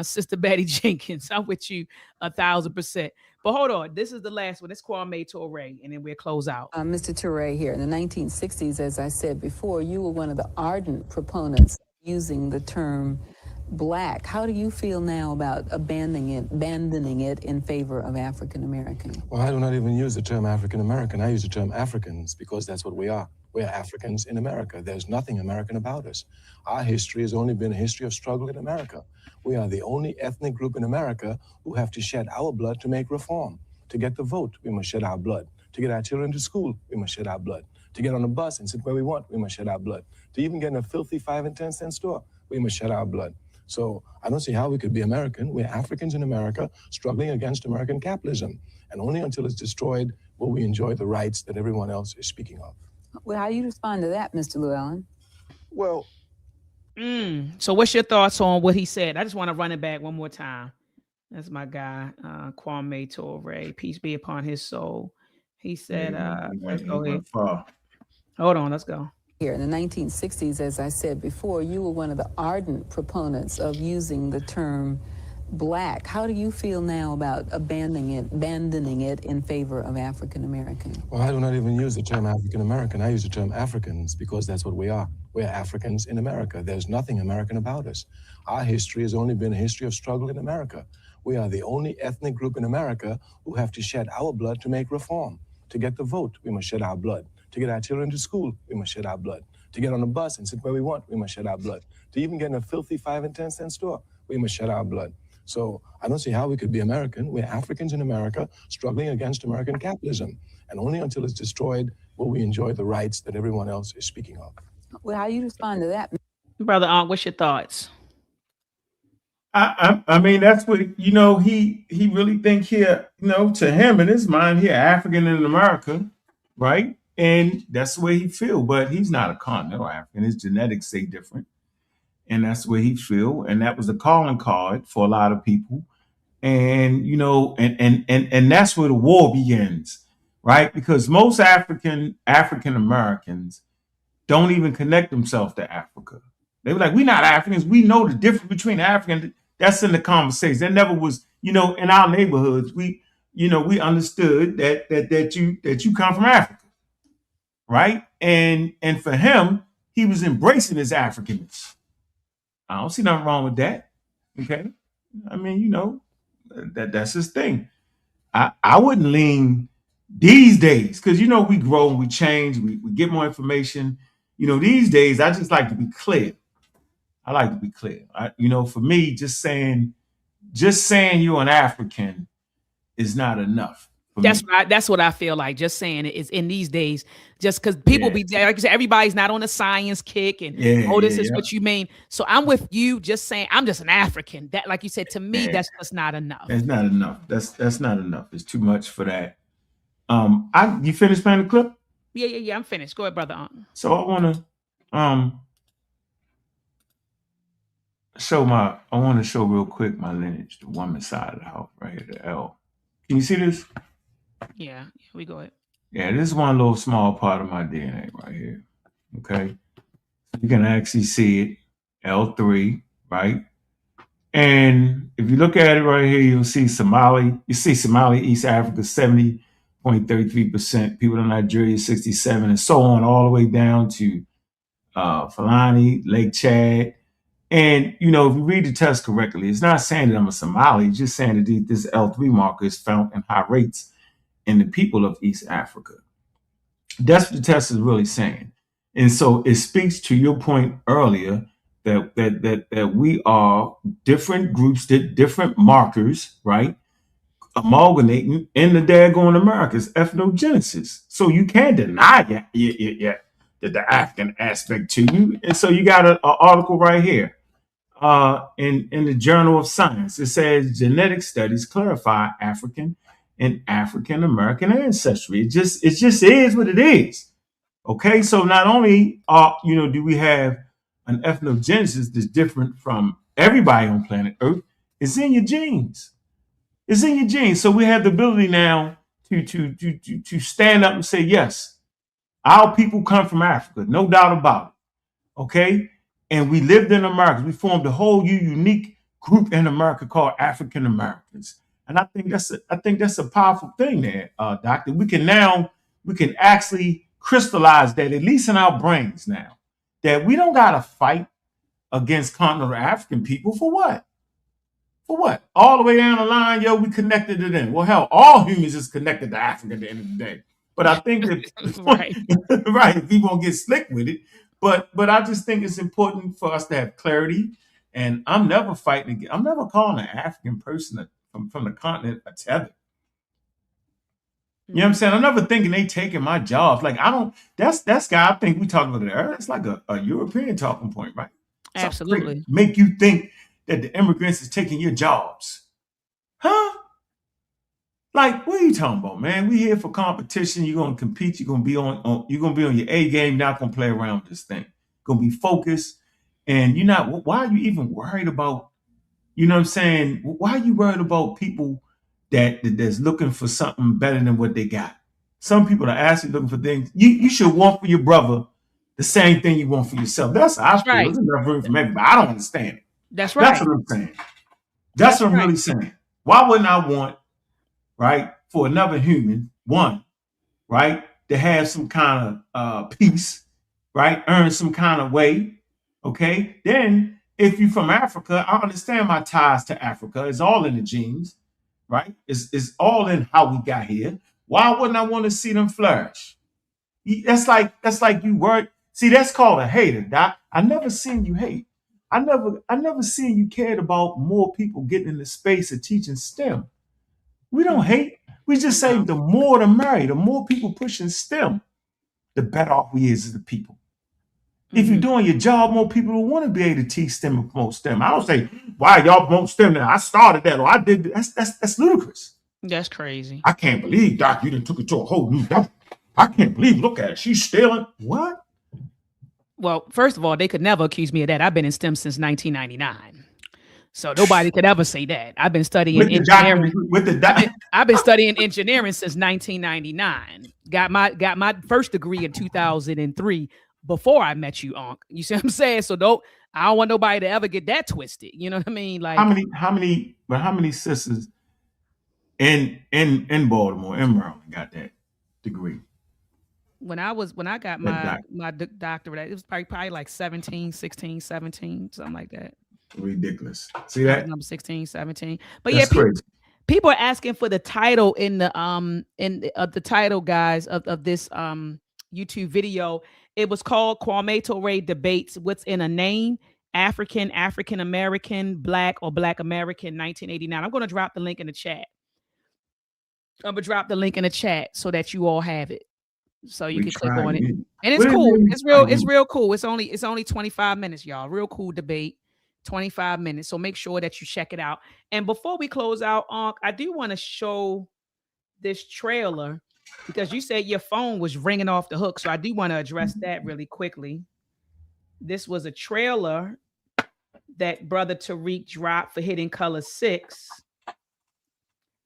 Sister Betty Jenkins. I'm with you 1,000%. But hold on, this is the last one. It's Kwame Ture, and then we'll close out. Mr. Ture here. In the 1960s, as I said before, you were one of the ardent proponents using the term black. How do you feel now about abandoning it in favor of African American? Well, I do not even use the term African American. I use the term Africans because that's what we are. We're Africans in America. There's nothing American about us. Our history has only been a history of struggle in America. We are the only ethnic group in America who have to shed our blood to make reform. To get the vote, we must shed our blood. To get our children to school, we must shed our blood. To get on a bus and sit where we want, we must shed our blood. To even get in a filthy 5 and 10 cent store, we must shed our blood. So I don't see how we could be American. We're Africans in America struggling against American capitalism. And only until it's destroyed will we enjoy the rights that everyone else is speaking of. Well, how do you respond to that, Mr. Llewellyn? Well, so what's your thoughts on what he said? I just want to run it back one more time. That's my guy, Kwame Ture. Peace be upon his soul. He said, let's go ahead. Hold on, let's go. Here in the 1960s, as I said before, you were one of the ardent proponents of using the term black. How do you feel now about abandoning it in favor of African American? Well, I do not even use the term African American. I use the term Africans because that's what we are. We're Africans in America. There's nothing American about us. Our history has only been a history of struggle in America. We are the only ethnic group in America who have to shed our blood to make reform. To get the vote, we must shed our blood. To get our children to school, we must shed our blood. To get on a bus and sit where we want, we must shed our blood. To even get in a filthy 5 and 10 cent store, we must shed our blood. So I don't see how we could be American. We're Africans in America struggling against American capitalism. And only until it's destroyed will we enjoy the rights that everyone else is speaking of. Well, how do you respond to that? Brother Ankh, what's your thoughts? I mean, that's what, he really think here, to him in his mind here, African in America, right? And that's the way he feel, but he's not a continental African. His genetics say different. And that's the way he feel. And that was a calling card for a lot of people. And, and that's where the war begins, right? Because most African Americans don't even connect themselves to Africa. They were like, we're not Africans. We know the difference between African. That's in the conversation. That never was, in our neighborhoods, we understood that you come from Africa. Right. And for him, he was embracing his Africanness. I don't see nothing wrong with that. Okay. I mean, that's his thing. I wouldn't lean these days because, we grow and we change. We get more information. These days, I just like to be clear. I like to be clear. For me, just saying you're an African is not enough. That's right. That's what I feel like. Just saying it is in these days, just because people be like you said, everybody's not on a science kick and this is what you mean. So I'm with you. Just saying, I'm just an African. That, like you said, to me, that's just not enough. It's not enough. That's not enough. It's too much for that. You finished playing the clip? Yeah. I'm finished. Go ahead, brother. So I want to show real quick my lineage, the woman's side of the house right here, the L. Can you see this? Yeah, we go ahead. Yeah, this is one little small part of my DNA right here. Okay. You can actually see it, L3, right? And if you look at it right here, you'll see Somali. You see Somali, East Africa, 70.33%. People in Nigeria, 67%, and so on, all the way down to Fulani, Lake Chad. And, if you read the test correctly, it's not saying that I'm a Somali. It's just saying that this L3 marker is found in high rates in the people of East Africa. That's what the test is really saying. And so it speaks to your point earlier that we are different groups, different markers, right? Amalgamating in the daggone Americas, ethnogenesis. So you can't deny the African aspect to you. And so you got an article right here. In the Journal of Science, it says genetic studies clarify African and African American ancestry. It just is what it is. Okay, so not only do we have an ethnogenesis that's different from everybody on planet Earth, it's in your genes. It's in your genes. So we have the ability now to stand up and say, yes, our people come from Africa, no doubt about it. Okay. And we lived in America. We formed a whole unique group in America called African Americans. And I think that's a powerful thing there, Doctor. We can actually crystallize that, at least in our brains now, that we don't gotta fight against continental African people for what? For what? All the way down the line, we connected to them. Well, hell, all humans is connected to Africa at the end of the day. But I think that right, if we won't get slick with it. But I just think it's important for us to have clarity. And I'm never fighting. I'm never calling an African person from the continent a tether. You know what I'm saying? I'm never thinking they taking my jobs. Like, I don't. That's guy. I think we talked about it earlier. It's like a European talking point, right? Absolutely. Make you think that the immigrants is taking your jobs, huh? Like, what are you talking about, man? We here for competition. You're gonna compete. You're gonna be on your A game. Not gonna play around with this thing. Gonna be focused. And you're not. Why are you even worried about? You know what I'm saying? Why are you worried about people that's looking for something better than what they got? Some people are actually looking for things. You should want for your brother the same thing you want for yourself. That's how I feel. There's enough room for everybody. I don't understand it. That's right. That's what I'm saying. That's what I'm really saying. Why wouldn't I want, right, for another human, one, right, to have some kind of peace, right, earn some kind of way, okay? Then, if you're from Africa, I understand my ties to Africa. It's all in the genes, right? It's all in how we got here. Why wouldn't I want to see them flourish? That's like you work. See, that's called a hater, Doc. I never seen you hate. I never seen you cared about more people getting in the space of teaching STEM. We don't hate. We just say the more the merrier. The more people pushing STEM, the better off we is as the people. If you're doing your job, more people will want to be able to teach STEM and promote STEM. I don't say, why y'all promote STEM now? I started that or I did that's ludicrous. That's crazy. I can't believe, Doc, you done took it to a whole new level. I can't believe, look at it. She's stealing. What? Well, first of all, they could never accuse me of that. I've been in STEM since 1999. So nobody could ever say that. I've been studying engineering. I've been studying engineering since 1999. Got my first degree in 2003 before I met you, Ankh. You see what I'm saying? So I don't want nobody to ever get that twisted. You know what I mean? Like how many sisters in Baltimore, in Maryland got that degree? When I got my doctorate, it was probably like 16, 17, something like that. Ridiculous. See that? Number 16, 17. But that's crazy. People are asking for the title in the title, guys, of this YouTube video. It was called Kwame Ture Debates What's in a Name: African, African American, Black, or Black American, 1989. I'm going to drop the link in the chat. I'm going to drop the link in the chat so that you all have it. So you can click on it. And it's cool. It's real cool. It's only 25 minutes, y'all. Real cool debate. 25 minutes. So make sure that you check it out. And before we close out, Ankh, I do want to show this trailer because you said your phone was ringing off the hook. So I do want to address that really quickly. This was a trailer that Brother Tariq dropped for Hidden Color 6.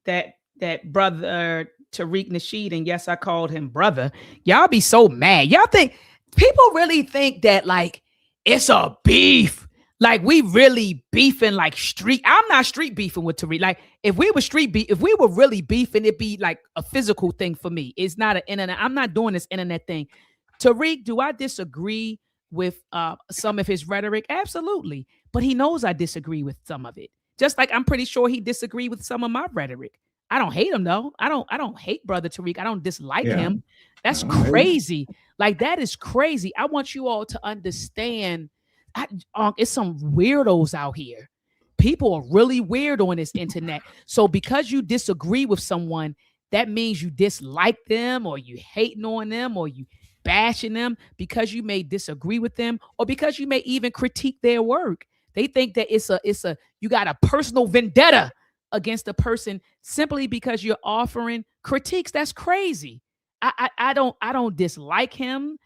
That Brother Tariq Nasheed, and yes, I called him brother. Y'all be so mad. Y'all think people really think that like it's a beef. Like we really beefing like street. I'm not street beefing with Tariq. Like if we were really beefing, it'd be like a physical thing for me. It's not an internet. I'm not doing this internet thing. Tariq, do I disagree with some of his rhetoric? Absolutely. But he knows I disagree with some of it. Just like I'm pretty sure he disagreed with some of my rhetoric. I don't hate him though. I don't hate Brother Tariq. I don't dislike him. That's crazy. Like that is crazy. I want you all to understand. It's some weirdos out here. People are really weird on this internet. So because you disagree with someone, that means you dislike them or you hating on them or you bashing them because you may disagree with them or because you may even critique their work. They think that you got a personal vendetta against a person simply because you're offering critiques. That's crazy. I don't dislike him.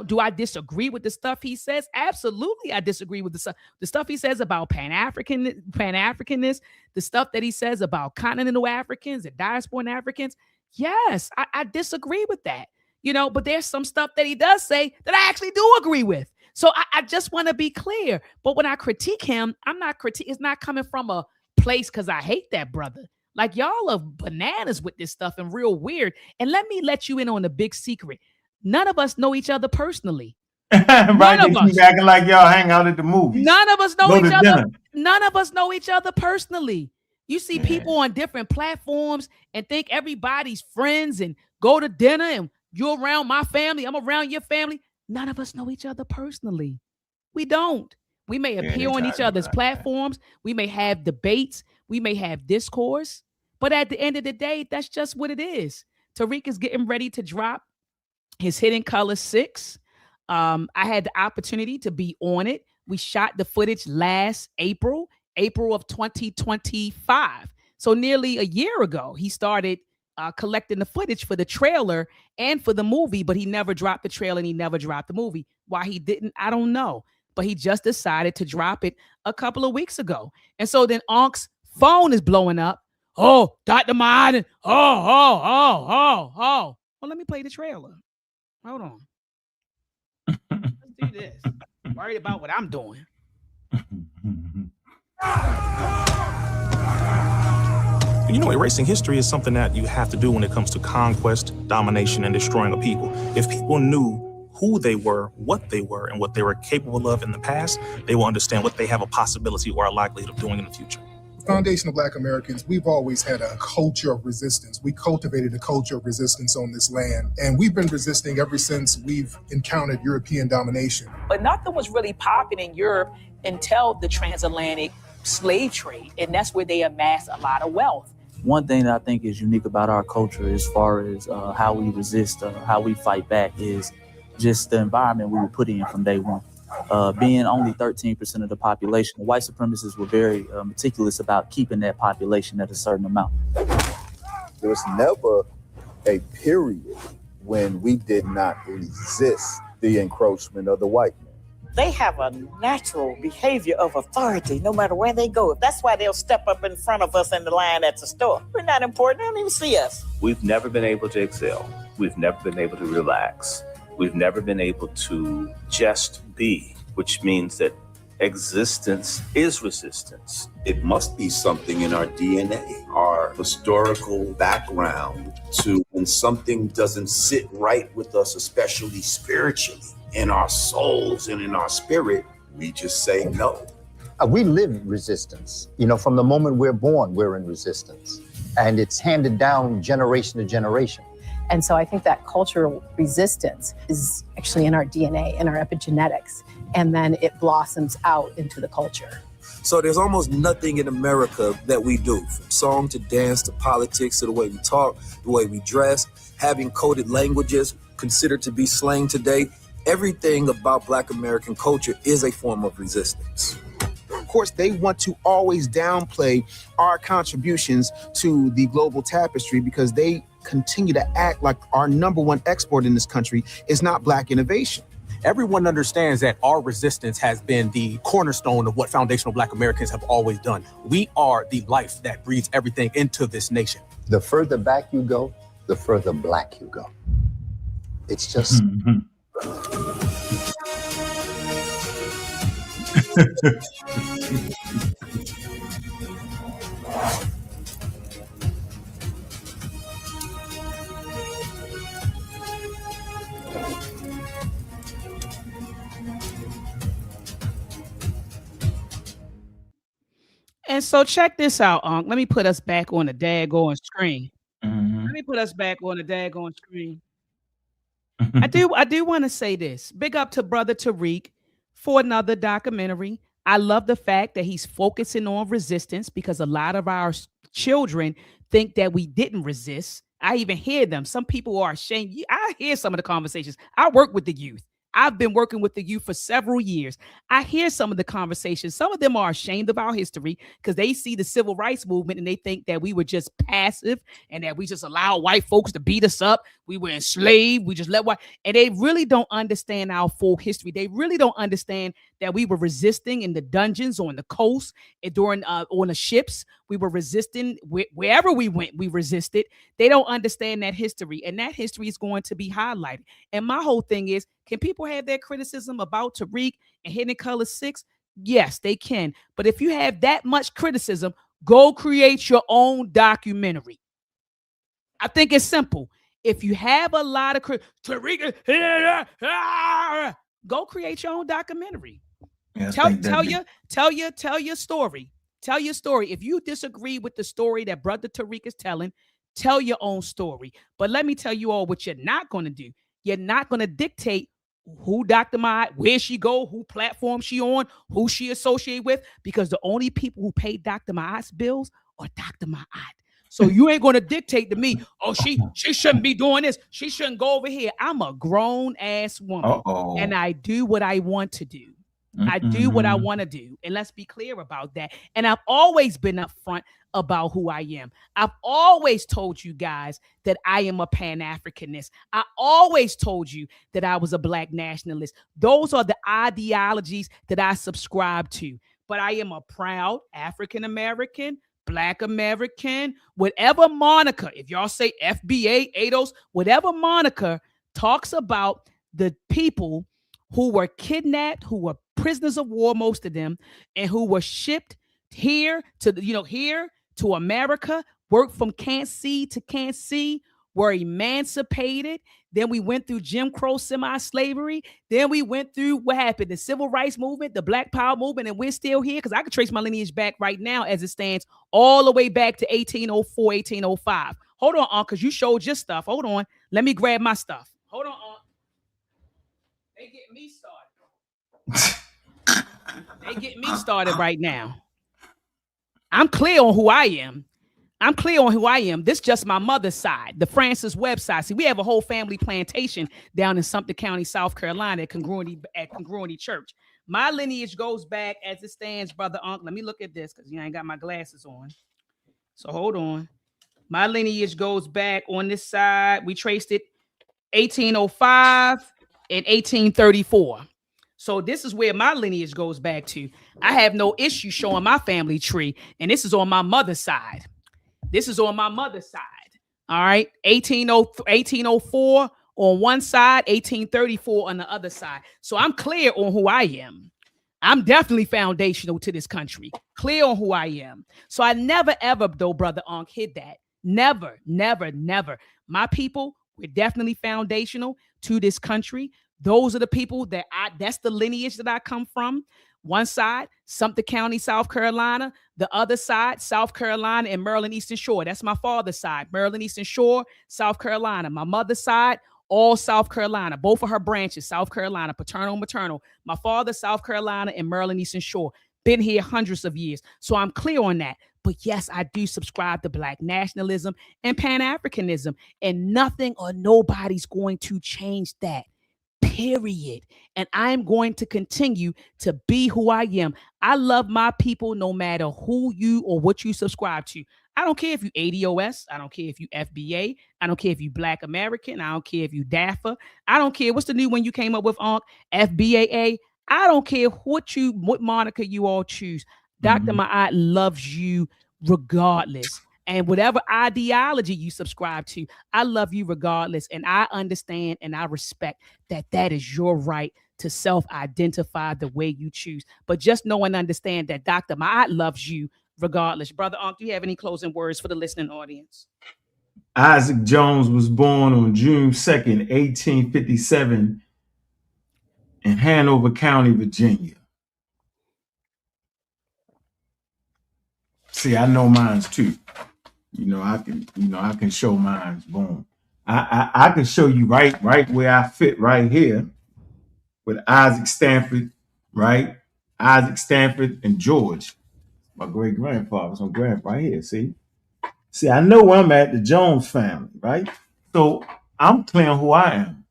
Do I disagree with the stuff he says? Absolutely, I disagree with the stuff he says about Pan-Africanness, the stuff that he says about continental Africans and diasporan Africans. Yes, I disagree with that. You know, but there's some stuff that he does say that I actually do agree with. So I just want to be clear. But when I critique him, it's not coming from a place because I hate that brother. Like, y'all are bananas with this stuff and real weird. And let me let you in on a big secret. None of us know each other personally. Right? They keep acting like y'all hang out at the movies. None of us know Go each to other. dinner. None of us know each other personally. You see people on different platforms and think everybody's friends and go to dinner and you're around my family, I'm around your family. None of us know each other personally. We don't. We may appear on each other's platforms. We may have debates. We may have discourse. But at the end of the day, that's just what it is. Tariq is getting ready to drop his Hidden Color 6. I had the opportunity to be on it. We shot the footage last April of 2025. So nearly a year ago, he started collecting the footage for the trailer and for the movie, but he never dropped the trailer and he never dropped the movie. Why he didn't, I don't know. But he just decided to drop it a couple of weeks ago. And so then Ankh's phone is blowing up. Oh, Dr. Martin. Oh. Well, let me play the trailer. Hold on. Let's do this. Worried about what I'm doing. You know, erasing history is something that you have to do when it comes to conquest, domination, and destroying a people. If people knew who they were, and what they were capable of in the past, they will understand what they have a possibility or a likelihood of doing in the future. Foundation of Black Americans, we've always had a culture of resistance. We cultivated a culture of resistance on this land, and we've been resisting ever since we've encountered European domination. But nothing was really popping in Europe until the transatlantic slave trade, and that's where they amassed a lot of wealth. One thing that I think is unique about our culture as far as how we resist, how we fight back, is just the environment we were put in from day one. Being only 13% of the population, the white supremacists were very meticulous about keeping that population at a certain amount. There was never a period when we did not resist the encroachment of the white man. They have a natural behavior of authority no matter where they go. That's why they'll step up in front of us in the line at the store. We're not important. They don't even see us. We've never been able to excel. We've never been able to relax. We've never been able to just be, which means that existence is resistance. It must be something in our DNA, our historical background, to when something doesn't sit right with us, especially spiritually, in our souls and in our spirit, we just say no. We live resistance. You know, from the moment we're born, we're in resistance. And it's handed down generation to generation. And so I think that cultural resistance is actually in our DNA, in our epigenetics, and then it blossoms out into the culture. So there's almost nothing in America that we do, from song to dance to politics to the way we talk, the way we dress, having coded languages considered to be slang today. Everything about Black American culture is a form of resistance. Of course, they want to always downplay our contributions to the global tapestry because they continue to act like our number one export in this country is not Black innovation. Everyone understands that our resistance has been the cornerstone of what foundational Black Americans have always done. We are the life that breathes everything into this nation. The further back you go, the further Black you go. It's just... And so check this out, Ankh. Let me put us back on the daggone screen. Mm-hmm. Let me put us back on the daggone screen. I do want to say this. Big up to Brother Tariq for another documentary. I love the fact that he's focusing on resistance because a lot of our children think that we didn't resist. I even hear them. Some people are ashamed. I hear some of the conversations. I work with the youth. I've been working with the youth for several years. I hear some of the conversations. Some of them are ashamed of our history because they see the civil rights movement and they think that we were just passive and that we just allow white folks to beat us up. We were enslaved. We just let white, and they really don't understand our full history. They really don't understand that we were resisting in the dungeons on the coast and during on the ships. We were resisting wherever we went. We resisted. They don't understand that history, and that history is going to be highlighted. And my whole thing is, can people have their criticism about Tariq and Hidden Color 6? Yes, they can. But if you have that much criticism, go create your own documentary. I think it's simple. If you have a lot of Tariq, go create your own documentary. Yeah, Tell your story. Tell your story. If you disagree with the story that Brother Tariq is telling, tell your own story. But let me tell you all what you're not going to do. You're not going to dictate who Dr. Ma'at, where she go, who platform she on, who she associate with, because the only people who pay Dr. Ma'at's bills are Dr. Ma'at. So you ain't going to dictate to me, oh, she shouldn't be doing this. She shouldn't go over here. I'm a grown ass woman, and I do what I want to do. I do what I want to do. And let's be clear about that. And I've always been upfront about who I am. I've always told you guys that I am a Pan-Africanist. I always told you that I was a Black nationalist. Those are the ideologies that I subscribe to. But I am a proud African-American, Black American, whatever moniker, if y'all say FBA, ADOS, whatever moniker talks about the people who were kidnapped, who were prisoners of war, most of them, and who were shipped here to, here to America, worked from can't see to can't see, were emancipated. Then we went through Jim Crow semi-slavery. Then we went through what happened, the civil rights movement, the Black Power movement, and we're still here because I can trace my lineage back right now as it stands all the way back to 1804, 1805. Hold on, Ankh, because you showed your stuff. Hold on. Let me grab my stuff. Hold on, Ankh. They get me started. They get me started right now. I'm clear on who I am. This is just my mother's side, the Francis Webb side. See, we have a whole family plantation down in Sumter County, South Carolina at Congruity Church. My lineage goes back as it stands, Brother Ankh. Let me look at this because I ain't got my glasses on. So hold on. My lineage goes back on this side. We traced it 1805 and 1834. So this is where my lineage goes back to. I have no issue showing my family tree, and this is on my mother's side. All right, 1804 on one side, 1834 on the other side. So I'm clear on who I am. I'm definitely foundational to this country. Clear on who I am. So I never, ever, though, Brother Ankh, hid that. Never, never, never. My people, we're definitely foundational to this country. Those are the people that's the lineage that I come from. One side, Sumter County, South Carolina. The other side, South Carolina and Maryland Eastern Shore. That's my father's side, Maryland Eastern Shore, South Carolina. My mother's side, all South Carolina. Both of her branches, South Carolina, paternal, maternal. My father, South Carolina and Maryland Eastern Shore. Been here hundreds of years. So I'm clear on that. But yes, I do subscribe to Black nationalism and Pan-Africanism. And nothing or nobody's going to change that. Period. And I'm going to continue to be who I am. I love my people no matter who you or what you subscribe to. I don't care if you ADOS. I don't care if you FBA. I don't care if you Black American. I don't care if you DAFA. I don't care. What's the new one you came up with, Ankh? FBAA. I don't care what moniker you all choose. Dr. Ma'at loves you regardless. And whatever ideology you subscribe to, I love you regardless. And I understand and I respect that is your right to self-identify the way you choose. But just know and understand that Dr. Ma'at loves you regardless. Brother Ankh, do you have any closing words for the listening audience? Isaac Jones was born on June 2nd, 1857 in Hanover County, Virginia. See, I know mine's too. I can show mine's. Boom. I can show you right where I fit right here with Isaac Stanford, right? Isaac Stanford and George, my great grandfather. So grandpa right here. See, I know where I'm at, the Jones family, right? So I'm clear on who I am.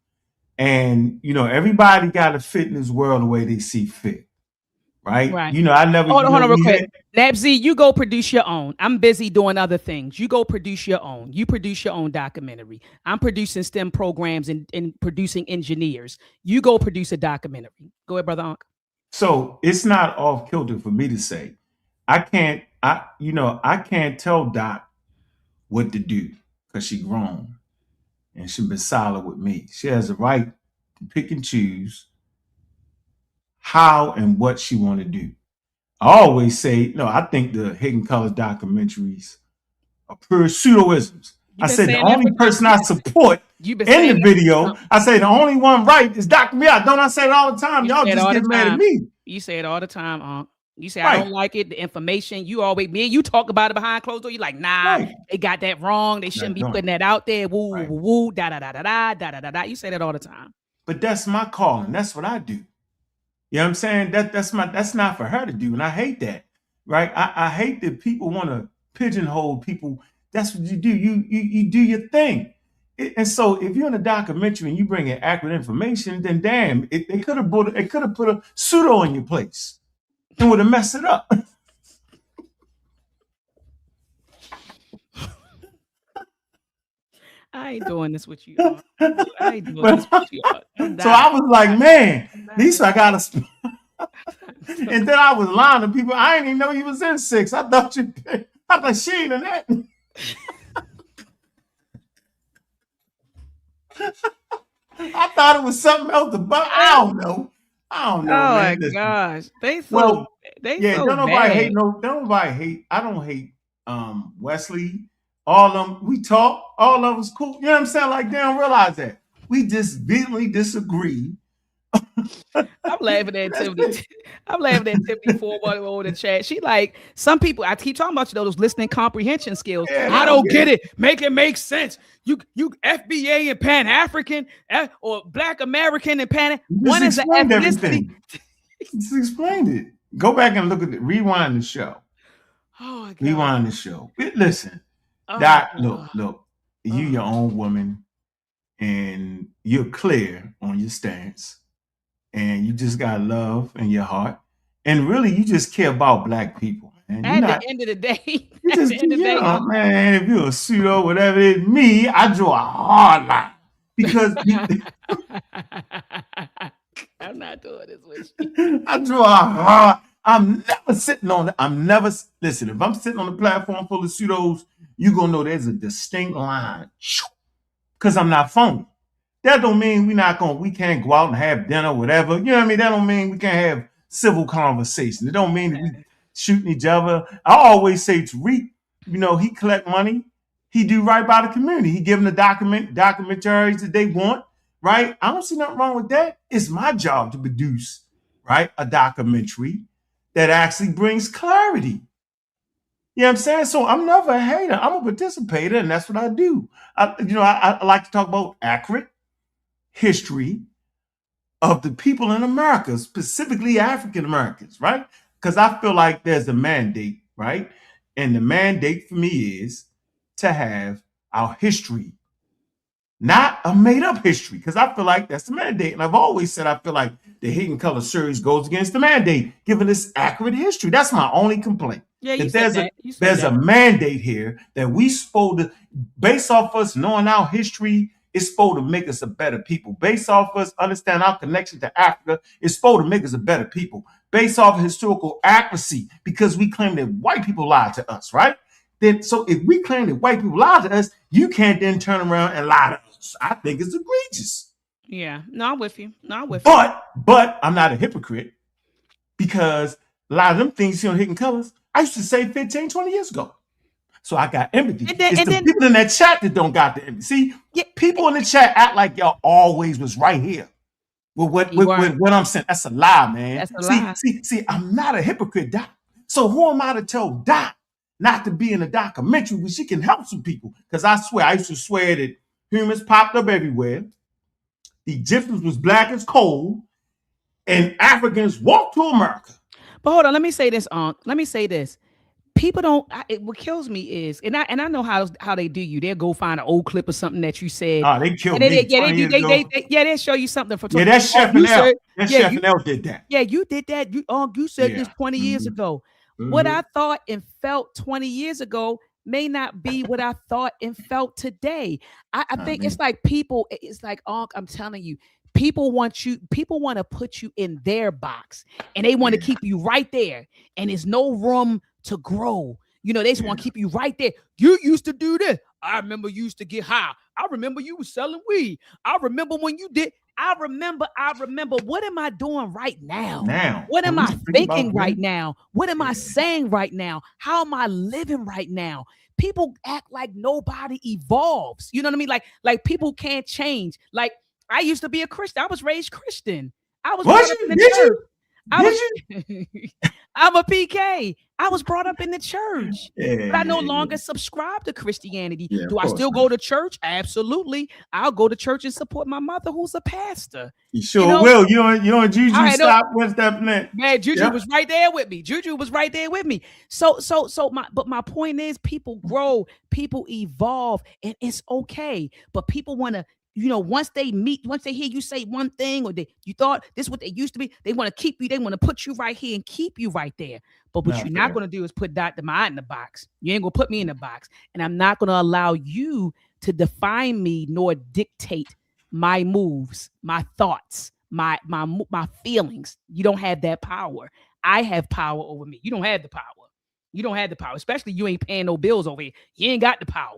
And everybody got to fit in this world the way they see fit. right? Right. You know, I never. Hold on real we quick. had- Nabzy, you go produce your own. I'm busy doing other things. You go produce your own. You produce your own documentary. I'm producing STEM programs and producing engineers. You go produce a documentary. Go ahead, brother Ankh. So it's not off kilter for me to say, I can't tell Doc what to do because she grown and she been solid with me. She has the right to pick and choose how and what she want to do. I always say, no, I think the Hidden Colors documentaries are pure pseudoisms. I said the only person I support in the video, I say the only one right is Dr. Meow. Don't I say it all the time? Y'all just get mad at me. You say it all the time, Ankh. You say, I don't like it. The information, you always, me and you talk about it behind closed door. You're like, nah, they got that wrong. They shouldn't be putting that out there. Woo, woo, woo, da, da, da, da, da, da, da, da, da. You say that all the time. But that's my calling. That's what I do. You know what I'm saying? That's not for her to do. And I hate that, right? I hate that people want to pigeonhole people. That's what you do. You do your thing. And so if you're in a documentary and you bring in accurate information, then damn, they could have put a pseudo in your place and would have messed it up. I ain't doing this with you. I ain't doing this with you. So I was like, man, at least I got a. And then I was lying to people. I didn't even know you was in 6. I thought she ain't in that. I thought it was something else, but I don't know. Oh man. my gosh, they Don't nobody bad. hate. Don't nobody hate. I don't hate Wesley. All of them, we talk. All of us cool. You know what I'm saying? Like they don't realize that we just vehemently disagree. I'm laughing at Tiffany. I'm laughing at Tiffany for over the chat. She like some people. I keep talking about those listening comprehension skills. Yeah, I don't get it. Make it make sense. You FBA and Pan African or Black American and Pan. One is an ethnicity. Just explained it. Go back and look at it. Rewind the show. Oh my God. Rewind the show. Listen, Doc. Look. You your own woman, and you're clear on your stance. And you just got love in your heart. And really, you just care about Black people. Man. At the end of the day, man, if you're a pseudo, whatever it is, me, I draw a hard line. Because I'm not doing this with you. I draw a hard. I'm never sitting on it. Listen, if I'm sitting on a platform full of pseudos, you're going to know there's a distinct line. Because I'm not phony. That don't mean we can't go out and have dinner, whatever. You know what I mean? That don't mean we can't have civil conversation. It don't mean that we shooting each other. I always say Tariq, he collect money. He do right by the community. He give them the documentaries that they want, right? I don't see nothing wrong with that. It's my job to produce, right, a documentary that actually brings clarity. You know what I'm saying? So I'm never a hater. I'm a participator, and that's what I do. I like to talk about accurate history of the people in America, specifically African Americans, right? Because I feel like there's a mandate, right? And the mandate for me is to have our history, not a made-up history, because I feel like that's the mandate. And I've always said I feel like the Hidden Color series goes against the mandate, giving us accurate history. That's my only complaint. Yeah, there's a mandate here that we supposed to, based off us knowing our history, it's supposed to make us a better people. Based off us understand our connection to Africa, it's supposed to make us a better people. Based off of historical accuracy, because we claim that white people lied to us, right? So if we claim that white people lied to us, you can't then turn around and lie to us. I think it's egregious. Yeah, no, I'm with you. But I'm not a hypocrite, because a lot of them things on Hidden Colors, I used to say 15, 20 years ago. So I got empathy. It's the people in that chat that don't got the empathy. See, people in the chat act like y'all always was right here with what I'm saying. That's a lie, man. That's a lie. See, I'm not a hypocrite, Doc. So who am I to tell Doc not to be in a documentary where she can help some people? Because I used to swear that humans popped up everywhere. The Egyptians was black as coal, and Africans walked to America. But hold on, let me say this, Ankh. Let me say this. people don't. What kills me is, and I know how they do you. They'll go find an old clip or something that you said. Oh, they killed and me. They'll show you something from. Yeah, that Chef and L. That Chef and L did that. Yeah, you did that. You said this 20 years ago. What I thought and felt 20 years ago may not be what I thought and felt today. I think it's like people. It's like Ankh, I'm telling you. People want to put you in their box, and they want to keep you right there, and there's no room to grow. You know, they just want to keep you right there. You used to do this. I remember you used to get high. I remember you was selling weed. I remember when you did. I remember. What am I doing right now? What am I thinking right now? What am I saying right now? How am I living right now? People act like nobody evolves. You know what I mean? Like people can't change. Like, I used to be a Christian. I was raised Christian. I was brought up in the church. I'm a PK. I was brought up in the church. But I no longer subscribe to Christianity. Do I still go to church? Absolutely. I'll go to church and support my mother, who's a pastor. You sure will. You and Juju stop. What's that plan? Man, Juju was right there with me. So my point is, people grow, people evolve, and it's okay. But people want to, once they hear you say one thing, or you thought this is what they used to be, they want to keep you, they want to put you right here and keep you right there. But what you're not going to do is put Dr. Ma in the box. You ain't going to put me in the box. And I'm not going to allow you to define me nor dictate my moves, my thoughts, my feelings. You don't have that power. I have power over me. You don't have the power. Especially you ain't paying no bills over here. You ain't got the power.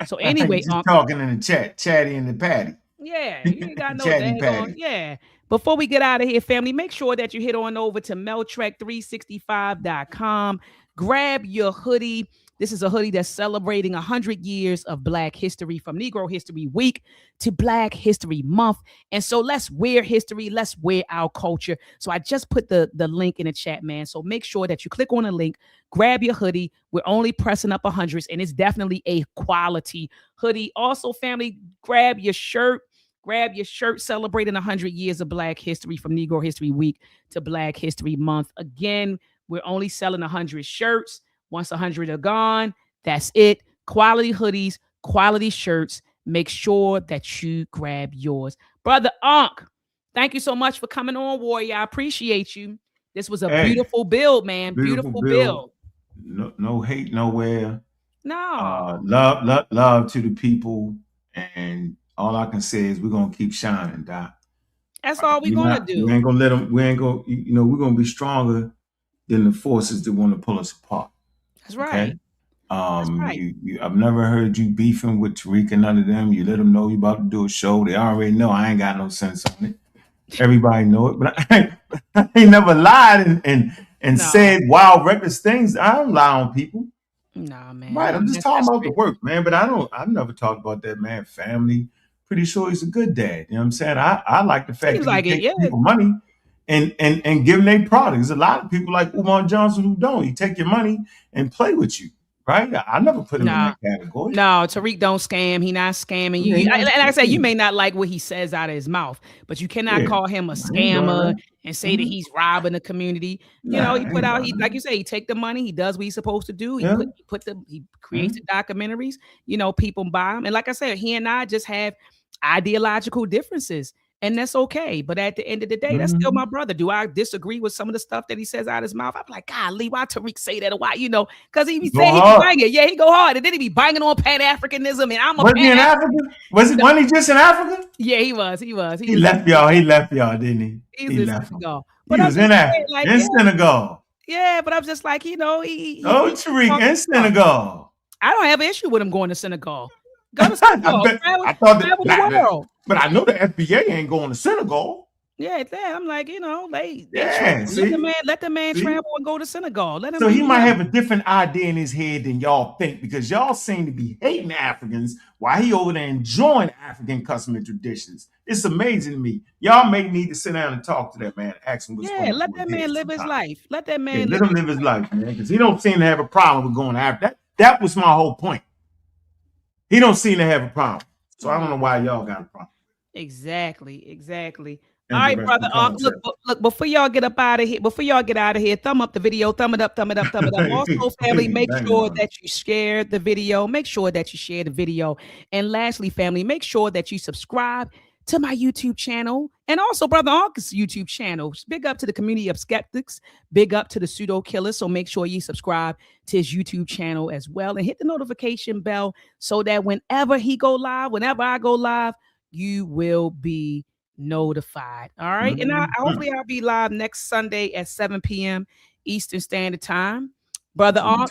So anyway, just talking in the chat, Chatty and the Patty. Yeah, you ain't got no daggone. Yeah. Before we get out of here, family, make sure that you head on over to meltrek365.com. Grab your hoodie. This is a hoodie that's celebrating 100 years of Black history, from Negro History Week to Black History Month. And so let's wear history. Let's wear our culture. So I just put the link in the chat, man. So make sure that you click on the link, grab your hoodie. We're only pressing up 100s, and it's definitely a quality hoodie. Also, family, grab your shirt. Grab your shirt celebrating 100 years of Black history, from Negro History Week to Black History Month. Again, we're only selling 100 shirts. Once 100 are gone, that's it. Quality hoodies, quality shirts. Make sure that you grab yours. Brother Ankh, thank you so much for coming on, Warrior. I appreciate you. This was a beautiful build, man. Beautiful build. No hate nowhere. No. Love to the people. And all I can say is we're going to keep shining, Doc. That's all we're going to do. We ain't going to let them, we're going to be stronger than the forces that want to pull us apart. That's right. Okay? I've never heard you beefing with Tariq and none of them. You let them know you about to do a show. They already know I ain't got no sense on it. Everybody know it, but I ain't never lied and said wild, reckless things. I don't lie on people. Nah, man. Right, I'm just talking about the work, man. But I've never talked about that man family. Pretty sure he's a good dad. You know what I'm saying? I like the fact that he takes people money and give them their products. There's a lot of people like Umar Johnson who don't. He take your money and play with you, right? I never put him in that category. No, Tariq don't scam. He not scamming you. Like I said, you may not like what he says out of his mouth, but you cannot call him a scammer and say that he's robbing the community. You know, he put out, like you say, he take the money. He does what he's supposed to do. He he creates the documentaries. You know, people buy them. And like I said, he and I just have ideological differences. And that's okay. But at the end of the day, that's still my brother. Do I disagree with some of the stuff that he says out of his mouth? I'm like, golly, why Tariq say that? Or why, because he be saying he be banging. Yeah, he go hard. And then he be banging on Pan-Africanism. And I'm a Pan-African. Wasn't he just in Africa? Yeah, he was. He left y'all, didn't he? He left Senegal. He was in Africa, in Senegal. Yeah, but I'm just like, Tariq in Senegal. I don't have an issue with him going to Senegal. Go to Senegal. Travel the world. But I know the FBA ain't going to Senegal. Yeah, I'm like, let the man travel and go to Senegal. Let him. So he might have a different idea in his head than y'all think, because y'all seem to be hating Africans while he over there enjoying African custom and traditions. It's amazing to me. Y'all may need to sit down and talk to that man, ask him what's going on. Let that man live his life. Let that man let him live his life, man, because he don't seem to have a problem with going to Africa. That was my whole point. He don't seem to have a problem. So I don't know why y'all got a problem. Exactly. All right, brother. Look, before y'all get up out of here, thumb up the video, thumb it up. Also, family, make sure that you share the video. And lastly, family, make sure that you subscribe to my YouTube channel and also Brother Ankh's YouTube channel. Big up to the community of skeptics. Big up to the pseudo killers. So make sure you subscribe to his YouTube channel as well and hit the notification bell so that whenever I go live, you will be notified. All right. And hopefully I'll be live next Sunday at 7 p.m. Eastern Standard Time. Brother Ankh,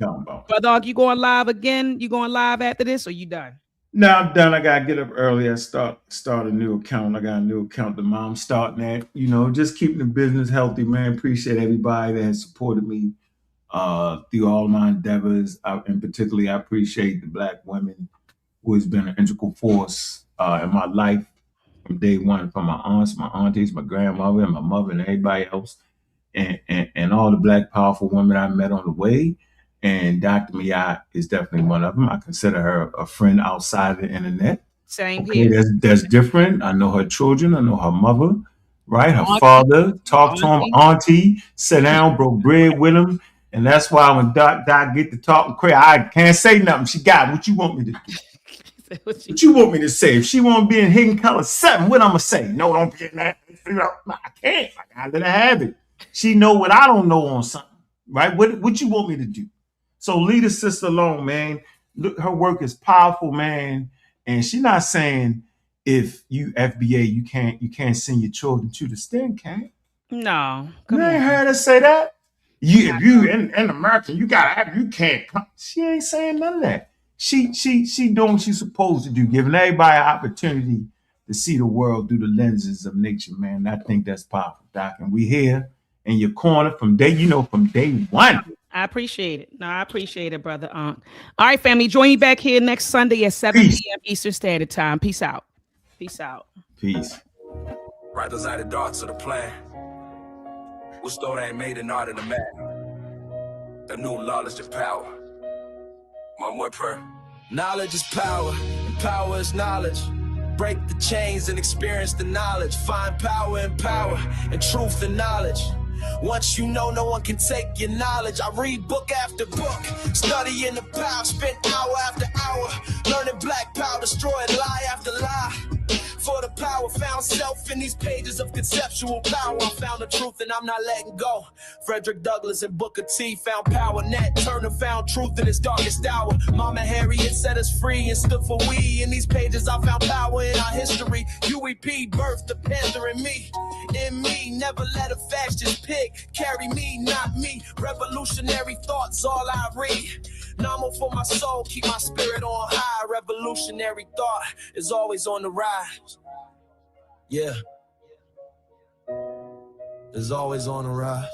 you going live again? You going live after this or you done? No, I'm done. I gotta get up early. I start a new account. I got a new account that Mom's starting at. Just keeping the business healthy, man. Appreciate everybody that has supported me through all my endeavors. And particularly, I appreciate the Black women who has been an integral force in my life from day one, from my aunts, my aunties, my grandmother, and my mother, and everybody else, and all the Black powerful women I met on the way. And Dr. Miyat is definitely one of them. I consider her a friend outside the internet. Same here. That's different. I know her children. I know her mother, right? Her father. Talk to him, auntie. Sit down, broke bread with him. And that's why when Doc get to talking crazy, I can't say nothing. She got what you want me to do. What you want me to say? If she want to be in Hidden Color 7, what I'm going to say? No, don't be in that. I can't. I gotta have it. She know what I don't know on something, right? What you want me to do? So leave the sister alone, man. Look, her work is powerful, man. And she's not saying if you FBA, you can't send your children to the STEM camp. No. You ain't heard her say that. If you in America, you can't come. She ain't saying none of that. She doing what she's supposed to do, giving everybody an opportunity to see the world through the lenses of nature, man. I think that's powerful, Doc. And we here in your corner from day one. I appreciate it. No, I appreciate it, Brother Ankh. All right, family. Join me back here next Sunday at 7 p.m. Eastern Standard Time. Peace out. Peace. Right beside the darts of the plan. Who stole ain't made an art of the man. The new knowledge of power. One more prayer. Knowledge is power, and power is knowledge. Break the chains and experience the knowledge. Find power in power, and truth in knowledge. Once you know, no one can take your knowledge. I read book after book, studying the power, spent hour after hour, learning black power, destroying lie after lie. For the power found self in these pages of conceptual power. I found the truth and I'm not letting go. Frederick Douglass and Booker T found power. Nat Turner found truth in his darkest hour. Mama Harriet set us free and stood for we. In these pages I found power in our history. UEP birthed the panther in me. In me, never let a fascist pig carry me, not me. Revolutionary thoughts, all I read. Normal for my soul, keep my spirit on high. Revolutionary thought is always on the rise. Yeah. Is always on the rise.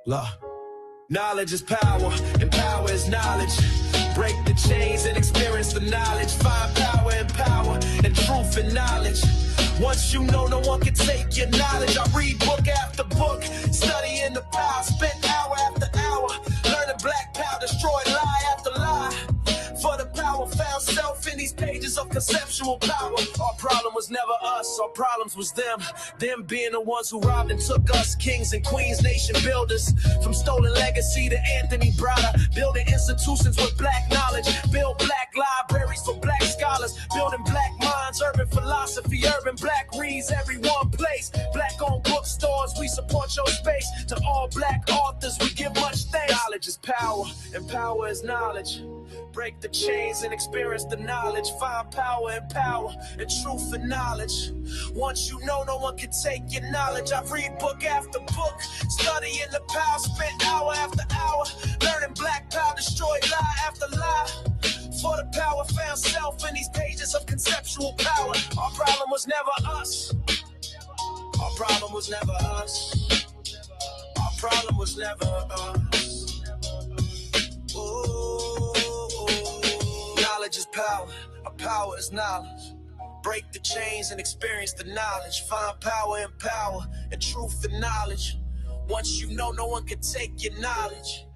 Love. Knowledge is power, and power is knowledge. Break the chains and experience the knowledge. Find power in power, and truth in knowledge. Once you know, no one can take your knowledge. I read book after book, studying the power, spent hour after hour, learning black power, destroy lie after lie. For the power found self in these pages of conceptual power. Our problem was never us, our problems was them. Them being the ones who robbed and took us, kings and queens, nation builders. From stolen legacy to Anthony Browder, building institutions with black knowledge. Build black libraries for black scholars, building black minds, urban philosophy, urban black reads every one place. Black owned bookstores, we support your space. To all black authors, we give much thanks. Knowledge is power, and power is knowledge. Break the chains and experience the knowledge. Find power in power and truth in knowledge. Once you know, no one can take your knowledge. I read book after book, studying the power, spent hour after hour, learning black power, destroy lie after lie. For the power found self in these pages of conceptual power. Our problem was never us. Our problem was never us. Our problem was never us. Ooh. Knowledge is power, our power is knowledge. Break the chains and experience the knowledge. Find power in power and truth in knowledge. Once you know, no one can take your knowledge.